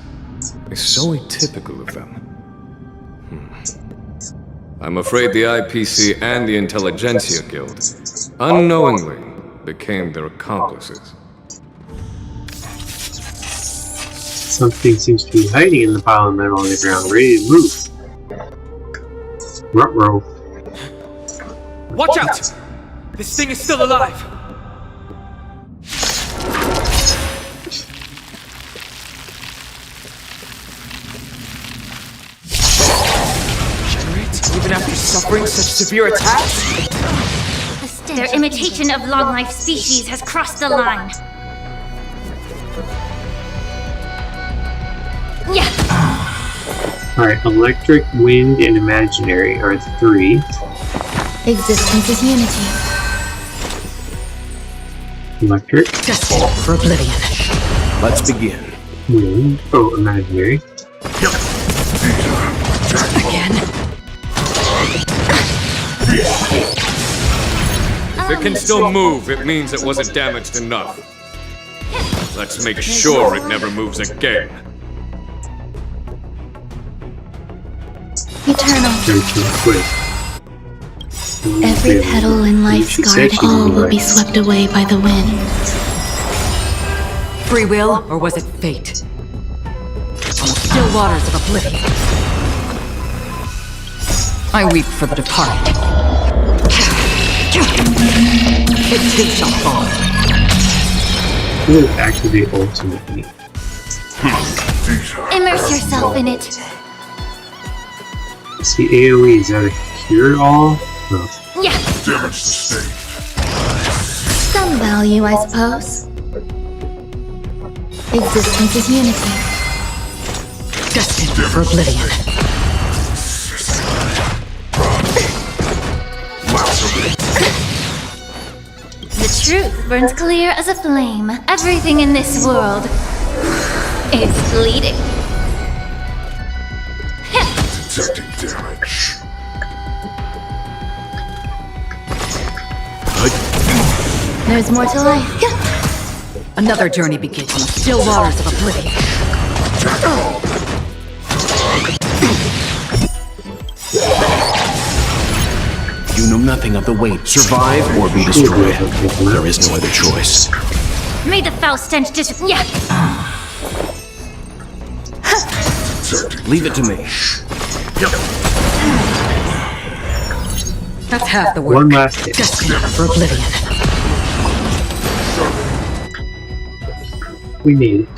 is so atypical of them. I'm afraid the IPC and the Intelligentsia Guild unknowingly became their accomplices. Something seems to be hiding in the pile of metal on the ground, ready to move. Ruh-roh. Watch out! This thing is still alive! Even after suffering such severe attacks? Their imitation of long-life species has crossed the line. Yeah. Alright, electric, wind, and imaginary are 3. Existence is unity. Electric. Destined for oblivion. Let's begin. Wind. Oh, imaginary. Again. If it can still move, it means it wasn't damaged enough. Let's make sure it never moves again. Eternal. Quick. Every petal in life's garden will be swept away by the wind. Free will, or was it fate? On the still waters of oblivion. I weep for the departed. It takes a fall. We'll activate ultimately. Immerse yourself in it. See, AoE, is that a cure all? No. Yeah. Damage sustained. Some value, I suppose. Existence is unity. Destined for oblivion. The truth burns clear as a flame. Everything in this world is bleeding. Detecting damage. There's more to life. Another journey begins on the still waters of oblivion. You know nothing of the weight. Survive or be destroyed. There is no other choice. May the foul stench yeah. Leave it to me. That's half the work. One last hit. Destined for oblivion. We made it.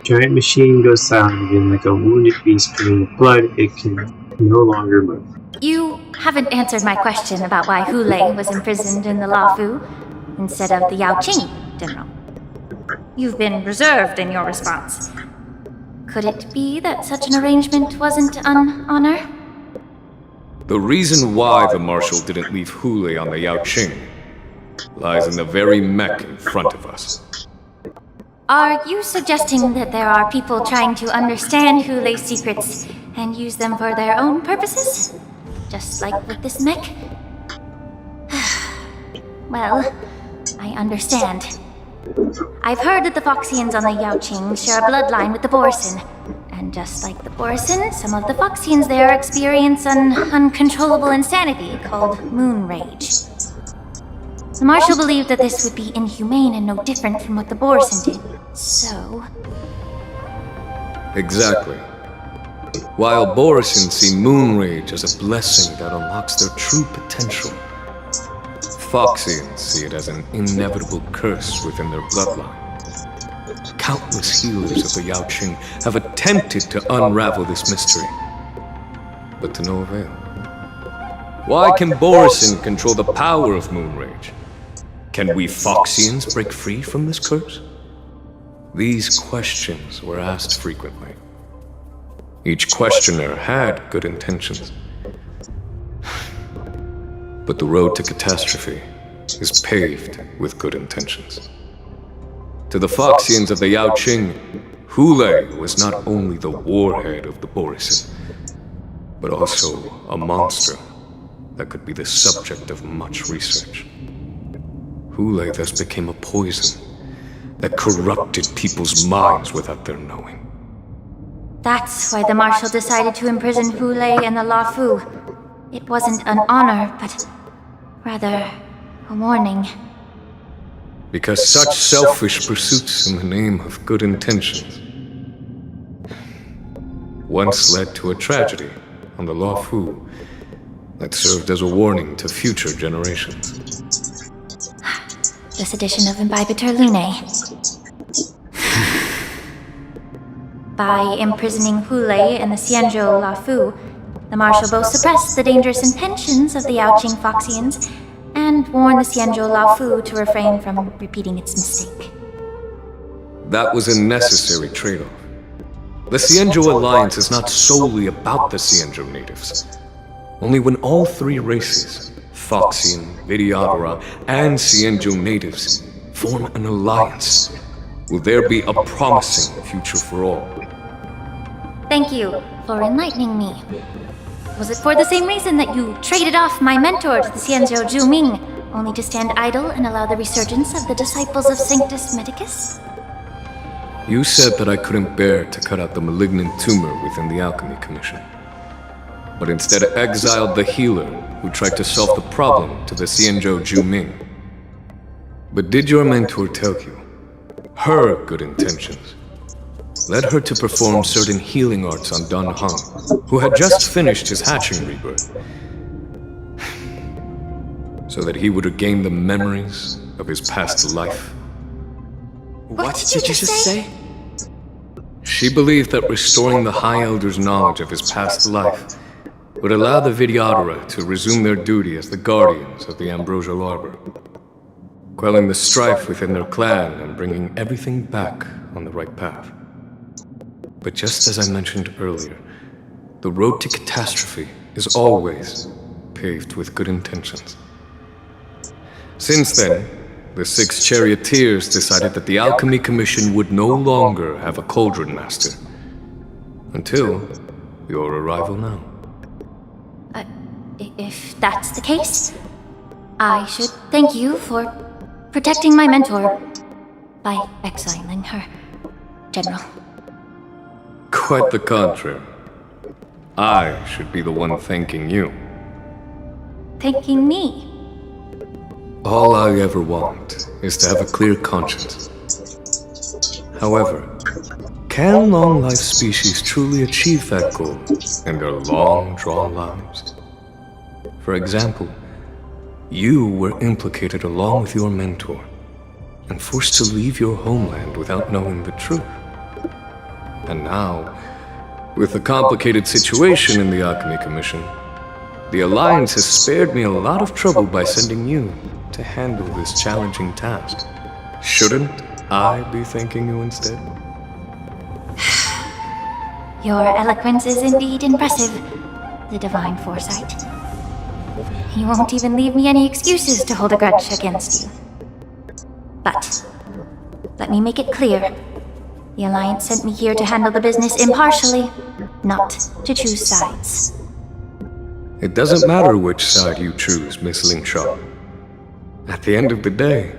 Giant machine goes silent again like a wounded beast draining blood. It can no longer move. You haven't answered my question about why Hule was imprisoned in the Lafu instead of the Yaoqing, General. You've been reserved in your response. Could it be that such an arrangement wasn't an honor? The reason why the Marshal didn't leave Hule on the Yaoqing lies in the very mech in front of us. Are you suggesting that there are people trying to understand Hule's secrets and use them for their own purposes? Just like with this mech? Well, I understand. I've heard that the Foxians on the Yaoqing share a bloodline with the Borson. And just like the Borson, some of the Foxians there experience an uncontrollable insanity called moon rage. The Marshal believed that this would be inhumane and no different from what the Borson did. So... Exactly. While Borisans see moon rage as a blessing that unlocks their true potential, Foxians see it as an inevitable curse within their bloodline. Countless healers of the Yaoqing have attempted to unravel this mystery, but to no avail. Why can Borisin control the power of moon rage? Can we Foxians break free from this curse? These questions were asked frequently. Each questioner had good intentions. But the road to catastrophe is paved with good intentions. To the Foxians of the Yaoqing, Hule was not only the warhead of the Borisin, but also a monster that could be the subject of much research. Hule thus became a poison that corrupted people's minds without their knowing. that's why the Marshal decided to imprison Hule and the Lafu. It wasn't an honor, but rather a warning. Because such selfish pursuits in the name of good intentions once led to a tragedy on the Law Fu that served as a warning to future generations. This edition of Imbibitor Lunae. By imprisoning Hule and the Xianzhou Lafu, the Marshal both suppressed the dangerous intentions of the Yaoqing Foxians and warned the Xianzhou Lafu to refrain from repeating its mistake. That was a necessary trade-off. The Xianzhou alliance is not solely about the Xianzhou natives. Only when all three races, Foxian, Vidyadhara, and Xianzhou natives, form an alliance, will there be a promising future for all. Thank you for enlightening me. Was it for the same reason that you traded off my mentor to the Xianzhou Zhuming, only to stand idle and allow the resurgence of the disciples of Sanctus Medicus? You said that I couldn't bear to cut out the malignant tumor within the Alchemy Commission, but instead exiled the healer who tried to solve the problem to the Xianzhou Zhuming. But did your mentor tell you her good intentions led her to perform certain healing arts on Dan Heng, who had just finished his hatching rebirth, so that he would regain the memories of his past life? What did you just say? She believed that restoring the High Elder's knowledge of his past life would allow the Vidyadhara to resume their duty as the guardians of the Ambrosial Arbor, quelling the strife within their clan and bringing everything back on the right path. But just as I mentioned earlier, the road to catastrophe is always paved with good intentions. Since then, the 6 charioteers decided that the Alchemy Commission would no longer have a cauldron master. Until your arrival now. If that's the case, I should thank you for protecting my mentor by exiling her, General. Quite the contrary. I should be the one thanking you. Thanking me? All I ever want is to have a clear conscience. However, can long-life species truly achieve that goal in their long, drawn lives? For example, you were implicated along with your mentor and forced to leave your homeland without knowing the truth. And now, with the complicated situation in the Alchemy Commission, the Alliance has spared me a lot of trouble by sending you to handle this challenging task. Shouldn't I be thanking you instead? Your eloquence is indeed impressive, the divine foresight. You won't even leave me any excuses to hold a grudge against you. But let me make it clear. The Alliance sent me here to handle the business impartially, not to choose sides. It doesn't matter which side you choose, Miss Lingshaw. At the end of the day,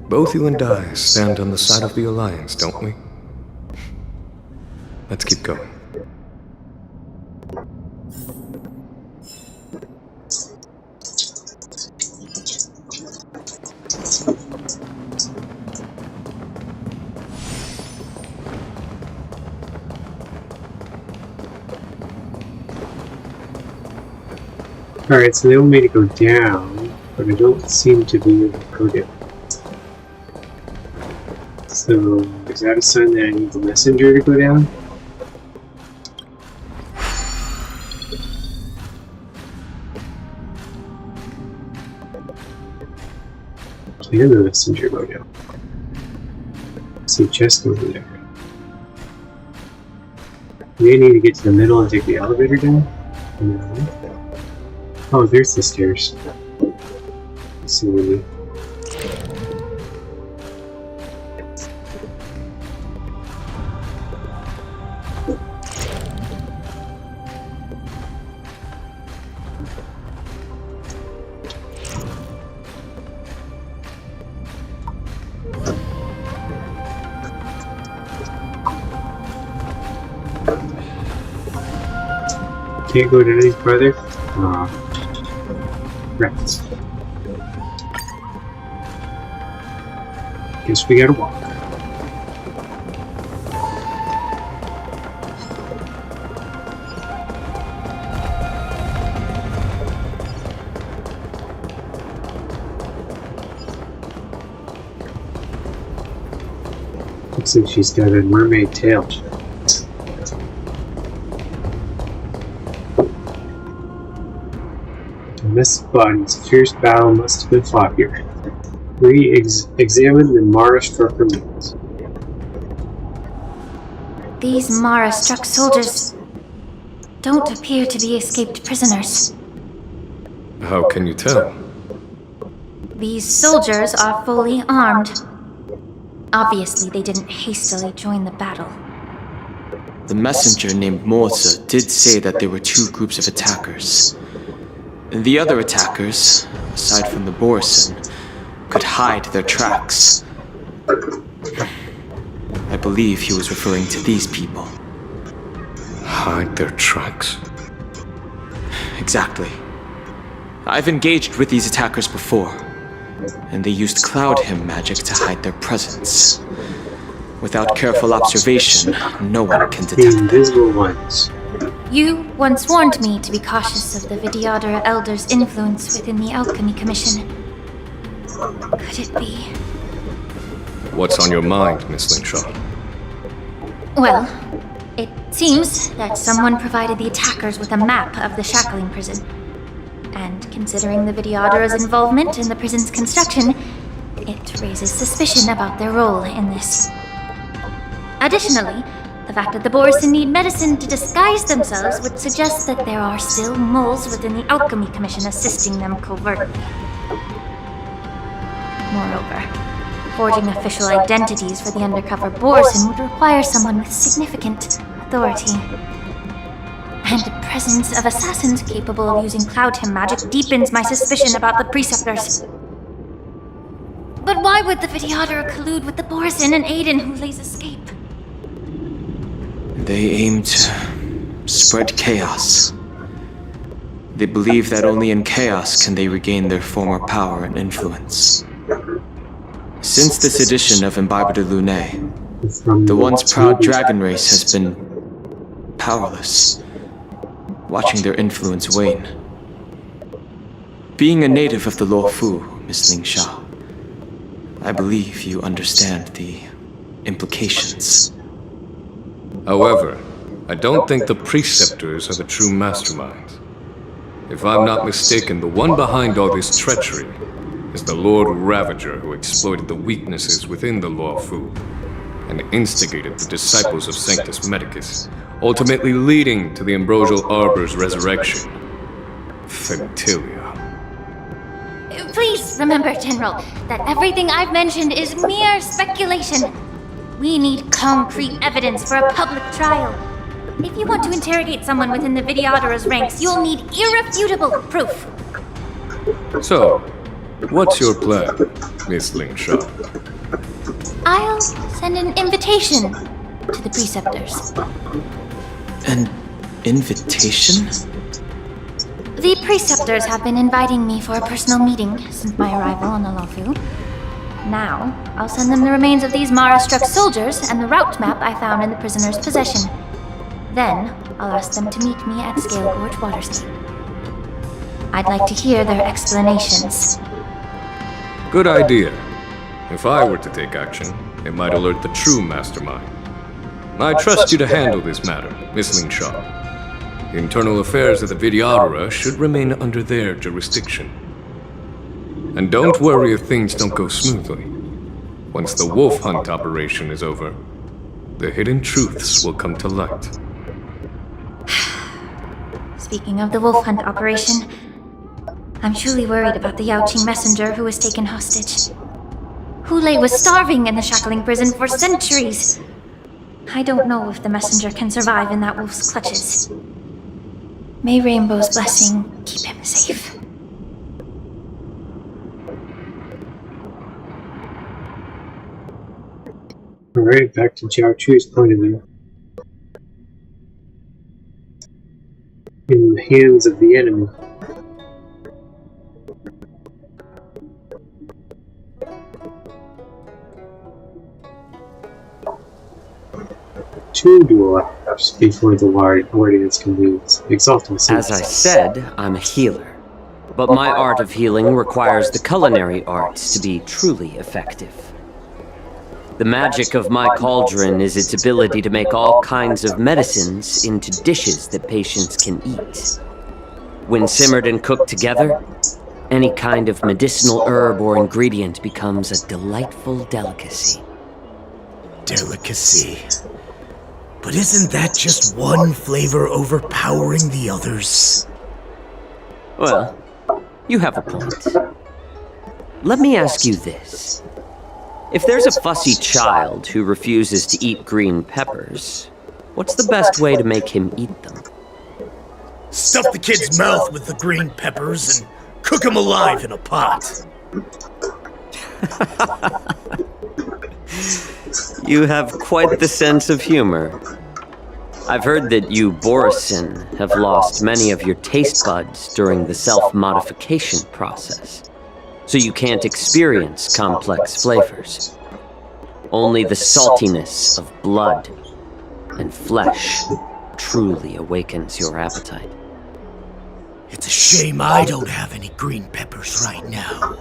both you and I stand on the side of the Alliance, don't we? Let's keep going. Alright, so they want me to go down, but I don't seem to be able to go down. So, is that a sign that I need the messenger to go down? Can the messenger go down? See a chest over there. Do they need to get to the middle and take the elevator down? No. Oh, there's the stairs. Let's see what we need. Can't go down any further? Right. Guess we gotta walk. Looks like she's got a mermaid tail. Missed bodies. A fierce battle must have been fought here. Re-examine the Mara-struck remains. These Mara-struck soldiers don't appear to be escaped prisoners. How can you tell? These soldiers are fully armed. Obviously, they didn't hastily join the battle. The messenger named Morza did say that there were two groups of attackers. The other attackers, aside from the Borison, could hide their tracks. I believe he was referring to these people. Hide their tracks? Exactly. I've engaged with these attackers before, and they used Cloud Hymn magic to hide their presence. Without careful observation, no one can detect them. Invisible ones. You once warned me to be cautious of the Vidyadhara Elder's influence within the Alchemy Commission. Could it be? What's on your mind, Miss Linshaw? Well, it seems that someone provided the attackers with a map of the shackling prison. And considering the Vidyadhara's involvement in the prison's construction, it raises suspicion about their role in this. Additionally, the fact that the Borison need medicine to disguise themselves would suggest that there are still moles within the Alchemy Commission assisting them covertly. Moreover, forging official identities for the undercover Borison would require someone with significant authority. And the presence of assassins capable of using Cloud Hymn magic deepens my suspicion about the Preceptors. But why would the Vidyadhara collude with the Borison and aid in Hulei's escape? They aim to spread chaos. They believe that only in chaos can they regain their former power and influence. Since this edition of Imbibe de Lune, the once proud dragon race has been powerless, watching their influence wane. Being a native of the Luofu, Miss Lingsha, I believe you understand the implications. However, I don't think the Preceptors are the true masterminds. If I'm not mistaken, the one behind all this treachery is the Lord Ravager, who exploited the weaknesses within the Luofu and instigated the disciples of Sanctus Medicus, ultimately leading to the Ambrosial Arbor's resurrection. Fentilia. Please remember, General, that everything I've mentioned is mere speculation. We need concrete evidence for a public trial. If you want to interrogate someone within the Vidyadhara's ranks, you'll need irrefutable proof. So, what's your plan, Miss Lingshaw? I'll send an invitation to the Preceptors. An invitation? The Preceptors have been inviting me for a personal meeting since my arrival on the Luofu. Now, I'll send them the remains of these Mara-struck soldiers and the route map I found in the prisoner's possession. Then, I'll ask them to meet me at Scale Gorge Waterscape. I'd like to hear their explanations. Good idea. If I were to take action, it might alert the true mastermind. I trust you to handle this matter, Miss Lingshaw. The internal affairs of the Vidyadhara should remain under their jurisdiction. And don't worry if things don't go smoothly. Once the wolf hunt operation is over, the hidden truths will come to light. Speaking of the wolf hunt operation, I'm truly worried about the Yaoqing messenger who was taken hostage. Hulei was starving in the shackling prison for centuries. I don't know if the messenger can survive in that wolf's clutches. May Rainbow's blessing keep him safe. Alright, back to Jiao Chu's point of view. In the hands of the enemy. Two duel-ups before the audience convenes. Exalting As I said, I'm a healer. But my art of healing requires the culinary arts to be truly effective. The magic of my cauldron is its ability to make all kinds of medicines into dishes that patients can eat. When simmered and cooked together, any kind of medicinal herb or ingredient becomes a delightful delicacy. Delicacy. But isn't that just one flavor overpowering the others? Well, you have a point. Let me ask you this. If there's a fussy child who refuses to eat green peppers, what's the best way to make him eat them? Stuff the kid's mouth with the green peppers and cook him alive in a pot. You have quite the sense of humor. I've heard that you, Borisin, have lost many of your taste buds during the self-modification process, so you can't experience complex flavors. Only the saltiness of blood and flesh truly awakens your appetite. It's a shame I don't have any green peppers right now.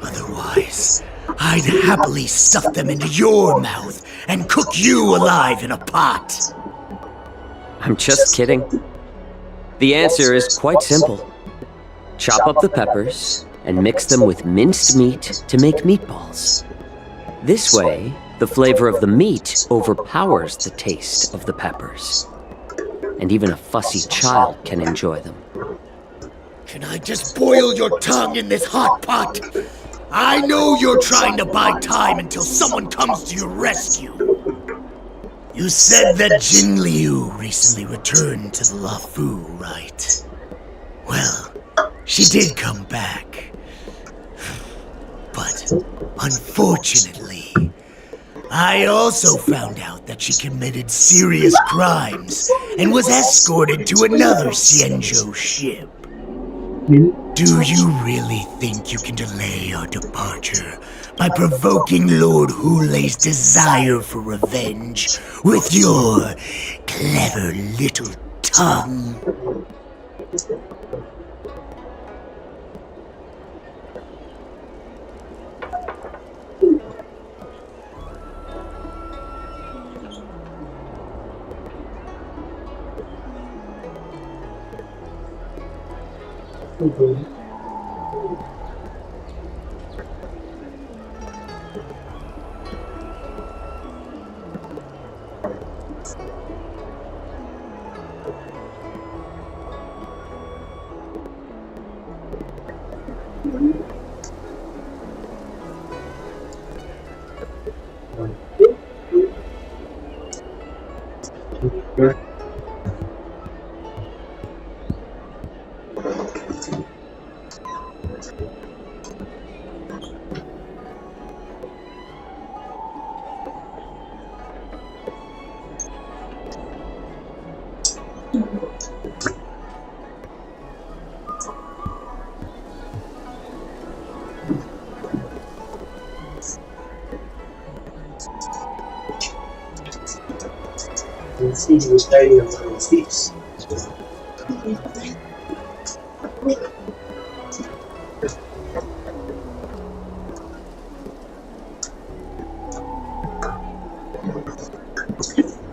Otherwise, I'd happily stuff them into your mouth and cook you alive in a pot. I'm just kidding. The answer is quite simple. Chop up the peppers and mix them with minced meat to make meatballs. This way, the flavor of the meat overpowers the taste of the peppers. And even a fussy child can enjoy them. Can I just boil your tongue in this hot pot? I know you're trying to buy time until someone comes to your rescue. You said that Jing Liu recently returned to the Luofu, right? Well, she did come back. But, unfortunately, I also found out that she committed serious crimes and was escorted to another Xianzhou ship. Do you really think you can delay our departure by provoking Lord Hulei's desire for revenge with your clever little tongue? He was hiding among the thieves.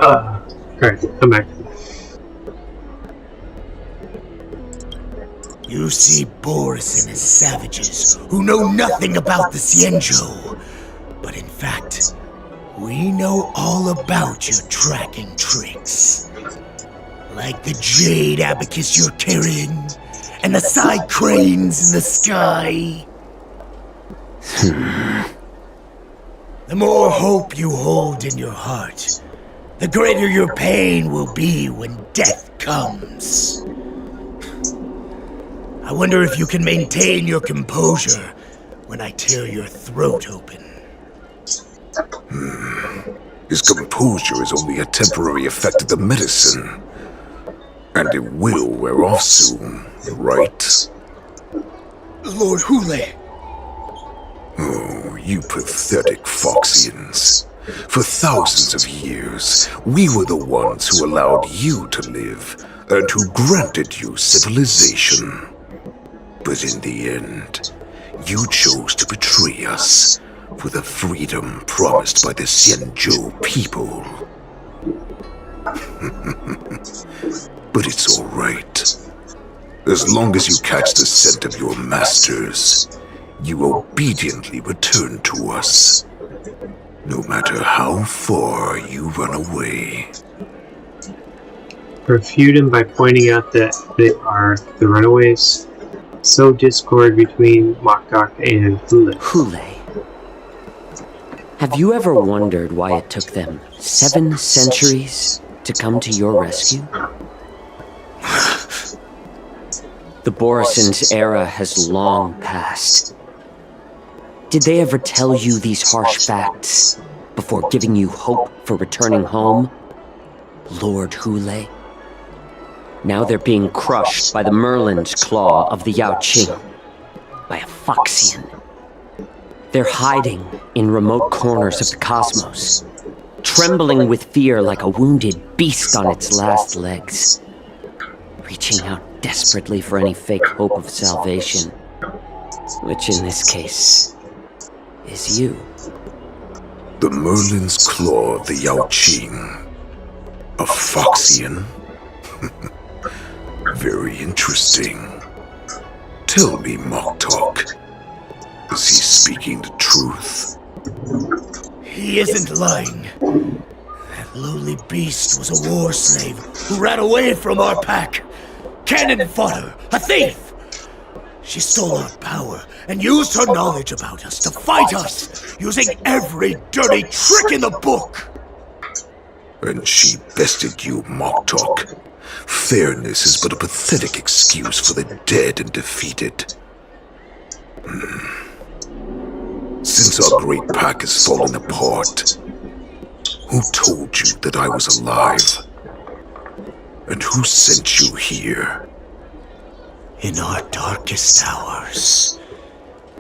Alright, come back. You see Borisin as savages who know nothing about the Xianzhou. But in fact, we know all about your tracking tricks. Like the jade abacus you're carrying, and the side cranes in the sky. The more hope you hold in your heart, the greater your pain will be when death comes. I wonder if you can maintain your composure when I tear your throat open. His composure is only a temporary effect of the medicine. And it will wear off soon, right? Lord Hulei! Oh, you pathetic Foxians. For thousands of years, we were the ones who allowed you to live, and who granted you civilization. But in the end, you chose to betray us, for the freedom promised by the Xianzhou people. But it's all right. As long as you catch the scent of your masters, you obediently return to us, no matter how far you run away. Refute him by pointing out that they are the runaways. Sow discord between Moktok and Hule. Hule. Have you ever wondered why it took them 7 centuries to come to your rescue? The Borison's era has long passed. Did they ever tell you these harsh facts before giving you hope for returning home, Lord Hule? Now they're being crushed by the Merlin's claw of the Yaoqing, by a Foxian. They're hiding in remote corners of the cosmos, trembling with fear like a wounded beast on its last legs, reaching out desperately for any fake hope of salvation, which in this case is you. The Merlin's claw of the Yaoqing. A Foxian? Very interesting. Tell me, Moktok, is he speaking the truth? He isn't lying. That lowly beast was a war slave who ran away from our pack. Cannon fodder, a thief! She stole our power and used her knowledge about us to fight us, using every dirty trick in the book! And she bested you, Moktok. Fairness is but a pathetic excuse for the dead and defeated. Since our great pack has fallen apart, who told you that I was alive? And who sent you here? In our darkest hours,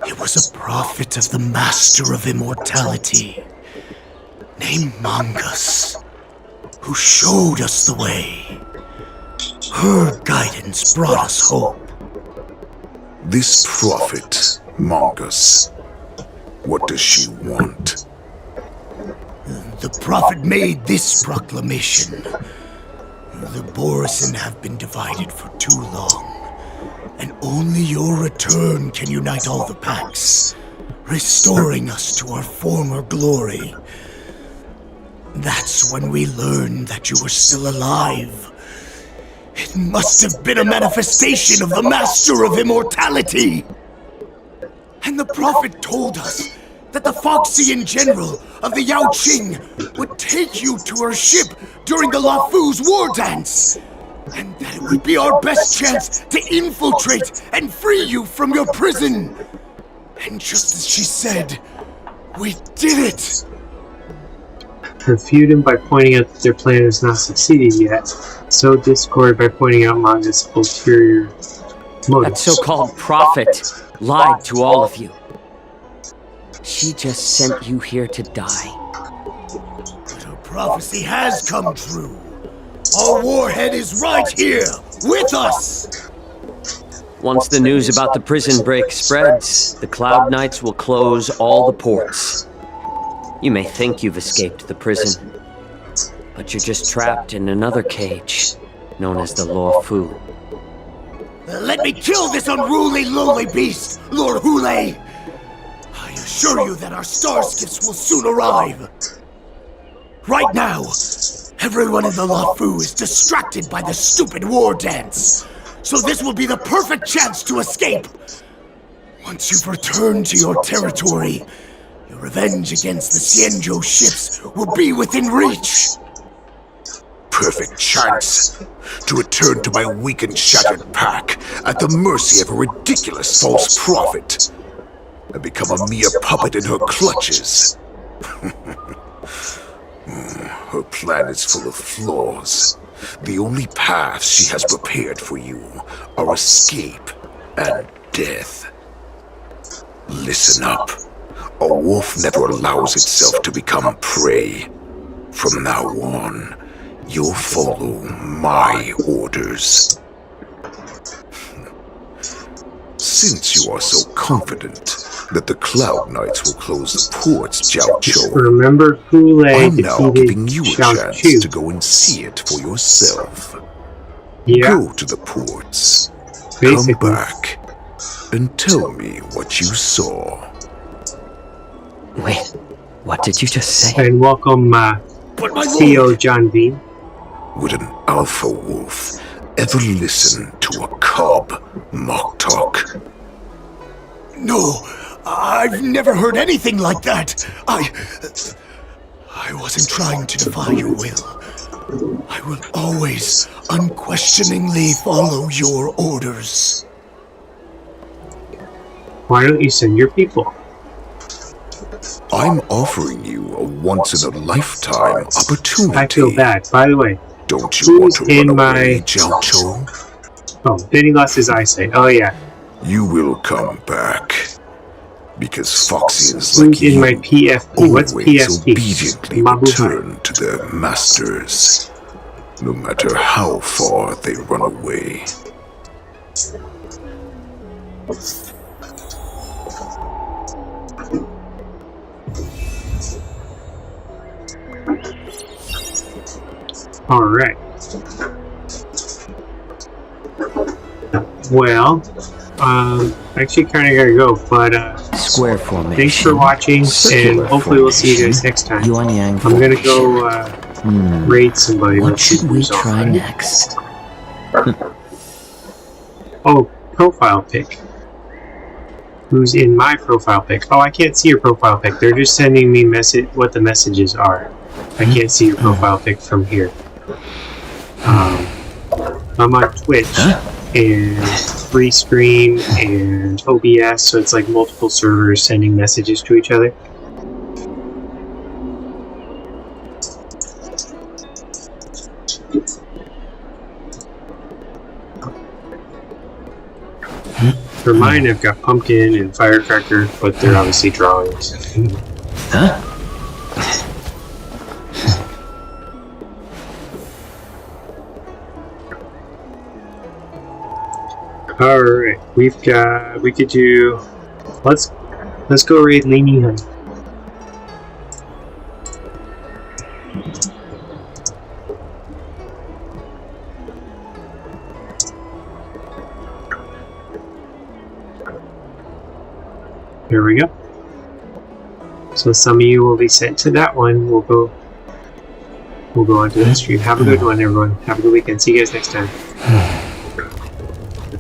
it was a prophet of the Master of Immortality, named Mongus, who showed us the way. Her guidance brought us hope. This prophet, Mongus, what does she want? The prophet made this proclamation. The Borison have been divided for too long, and only your return can unite all the packs, restoring us to our former glory. That's when we learned that you were still alive. It must have been a manifestation of the Master of Immortality! And the prophet told us that the Foxian general of the Yaoqing would take you to her ship during the Lafu's war dance, and that it would be our best chance to infiltrate and free you from your prison. And just as she said, we did it! Refute him by pointing out that their plan has not succeeded yet. Sow discord by pointing out Mongus' ulterior motives. That so-called prophet lied to all of you. She just sent you here to die. But her prophecy has come true. Our warhead is right here, with us! Once the news about the prison break spreads, the Cloud Knights will close all the ports. You may think you've escaped the prison, but you're just trapped in another cage, known as the Lafu. Let me kill this unruly, lowly beast, Lord Hule! I assure you that our star skiffs will soon arrive. Right now, everyone in the Lafu is distracted by the stupid war dance, so this will be the perfect chance to escape. Once you've returned to your territory, your revenge against the Xianzhou ships will be within reach. Perfect chance to return to my weak and shattered pack at the mercy of a ridiculous false prophet and become a mere puppet in her clutches. Her plan is full of flaws. The only paths she has prepared for you are escape and death. Listen up. A wolf never allows itself to become prey. From now on, you'll follow my orders. Since you are so confident, that the Cloud Knights will close the ports, Jiao Chou. Remember Kool-Aid I'm now giving you a Xiao chance Chu. to go and see it for yourself. Yeah. Go to the ports. Basically. Come back and tell me what you saw. Wait, what did you just say? And welcome, CEO John V. Would an alpha wolf ever listen to a cub mock talk? No, I've never heard anything like that. I wasn't trying to defy your will. I will always unquestioningly follow your orders. Why don't you send your people? I'm offering you a once-in-a-lifetime opportunity. I feel bad. By the way, don't you want to run away, Jiao Chou? Oh, then he lost his eyesight. Oh yeah. You will come back. Because foxies like you in my PFP? What's always PFP? obediently return to their masters, no matter how far they run away. Alright. Well, actually kind of gotta go, but Square formation. thanks for watching, and hopefully we'll see you guys next time. Yuan-Yang I'm gonna go raid somebody. What should we try next? Oh, profile pic. Who's in my profile pic? Oh, I can't see your profile pic. They're just sending me what the messages are. I can't see your profile pic from here. I'm on Twitch and free screen and OBS, so it's like multiple servers sending messages to each other. For mine, I've got pumpkin and firecracker, but they're obviously drawings. Huh? Alright, we could do, let's go raid Leaning Hun. There we go. So some of you will be sent to that one. We'll go on to that stream. Have a good one, everyone. Have a good weekend. See you guys next time.